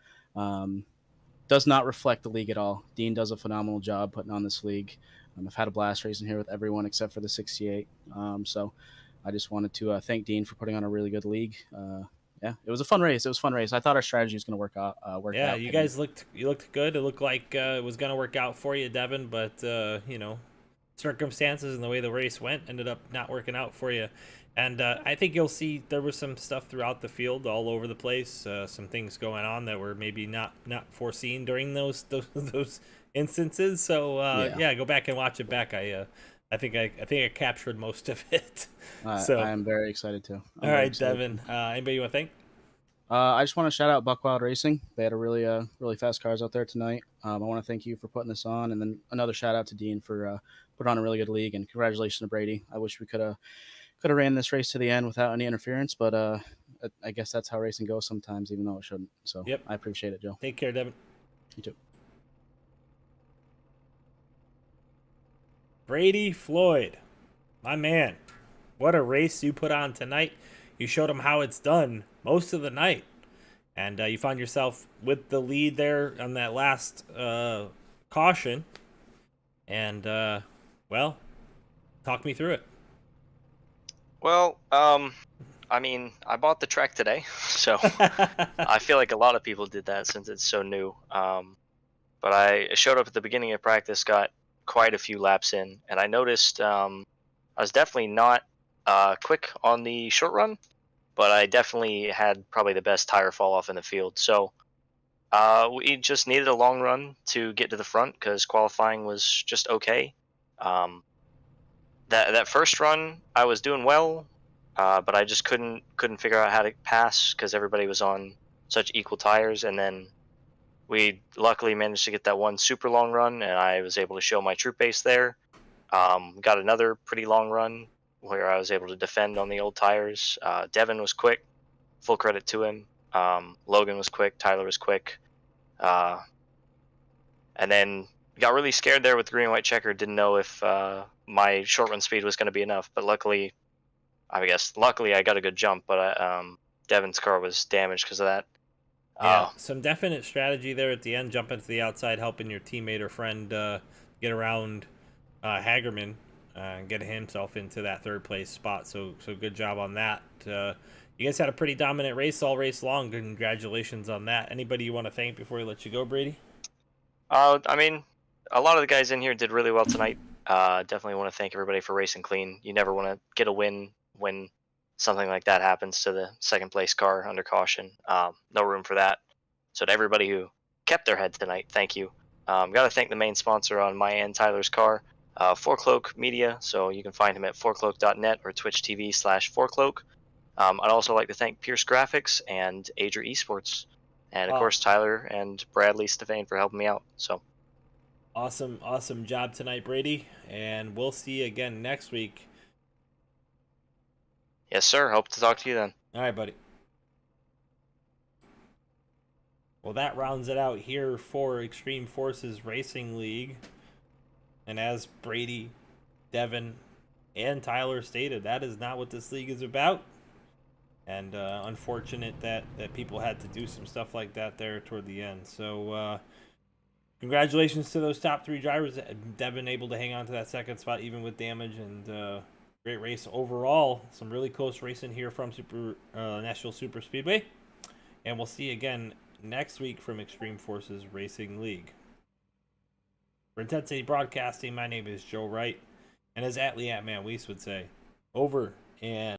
Speaker 3: does not reflect the league at all. Dean does a phenomenal job putting on this league. I've had a blast racing here with everyone except for the 68. So I just wanted to thank Dean for putting on a really good league. Yeah, it was a fun race. I thought our strategy was going to work out.
Speaker 1: Yeah, you guys looked good. It looked like it was going to work out for you, Devin, but circumstances and the way the race went ended up not working out for you. And I think you'll see there was some stuff throughout the field all over the place, some things going on that were maybe not foreseen during those instances. So yeah, go back and watch it back. I think I captured most of it. So
Speaker 3: I am very excited too.
Speaker 1: All right, Devin. Anybody you want to thank?
Speaker 3: I just want to shout out Buckwild Racing. They had a really fast cars out there tonight. I want to thank you for putting this on, and then another shout out to Dean for putting on a really good league, and congratulations to Brady. I wish we could have ran this race to the end without any interference, but I guess that's how racing goes sometimes, even though it shouldn't. So
Speaker 1: yep.
Speaker 3: I appreciate it, Joe.
Speaker 1: Take care, Devin.
Speaker 3: You too.
Speaker 1: Brady Floyd, my man, what a race you put on tonight. You showed him how it's done most of the night, and you found yourself with the lead there on that last caution. And well, talk me through it.
Speaker 4: Well, I mean, I bought the track today, so I feel like a lot of people did that since it's so new. But I showed up at the beginning of practice, got quite a few laps in, and I noticed I was definitely not quick on the short run, but I definitely had probably the best tire fall off in the field. So we just needed a long run to get to the front because qualifying was just okay. That first run I was doing well, but I just couldn't figure out how to pass because everybody was on such equal tires. And then we luckily managed to get that one super long run, and I was able to show my true pace there. Got another pretty long run where I was able to defend on the old tires. Devin was quick, full credit to him. Logan was quick, Tyler was quick. And then got really scared there with green and white checker. Didn't know if my short run speed was going to be enough, but luckily I got a good jump, but Devin's car was damaged because of that.
Speaker 1: Yeah, some definite strategy there at the end, jumping to the outside, helping your teammate or friend get around Hagerman and get himself into that third place spot. So good job on that. You guys had a pretty dominant race all race long. Congratulations on that. Anybody you want to thank before we let you go, Brady?
Speaker 4: I mean, a lot of the guys in here did really well tonight. Definitely want to thank everybody for racing clean. You never want to get a win when something like that happens to the second place car under caution. No room for that. So to everybody who kept their head tonight, thank you. Got to thank the main sponsor on my and Tyler's car, 4Cloak Media. So you can find him at 4cloak.net or Twitch TV/4Cloak. I'd also like to thank Pierce Graphics and Adria Esports. And of course, Tyler and Bradley Stefan for helping me out. So
Speaker 1: awesome job tonight, Brady. And we'll see you again next week.
Speaker 4: Yes, sir. Hope to talk to you then.
Speaker 1: All right, buddy. Well, that rounds it out here for Extreme Forces Racing League. And as Brady, Devin, and Tyler stated, that is not what this league is about. And unfortunate that people had to do some stuff like that there toward the end. So Congratulations to those top 3 drivers that have been able to hang on to that second spot even with damage, and great race overall. Some really close racing here from Nashville Superspeedway. And we'll see you again next week from Extreme Forces Racing League. For Intensity Broadcasting, my name is Joe Wright. And as Atlee Atman Weiss would say, over and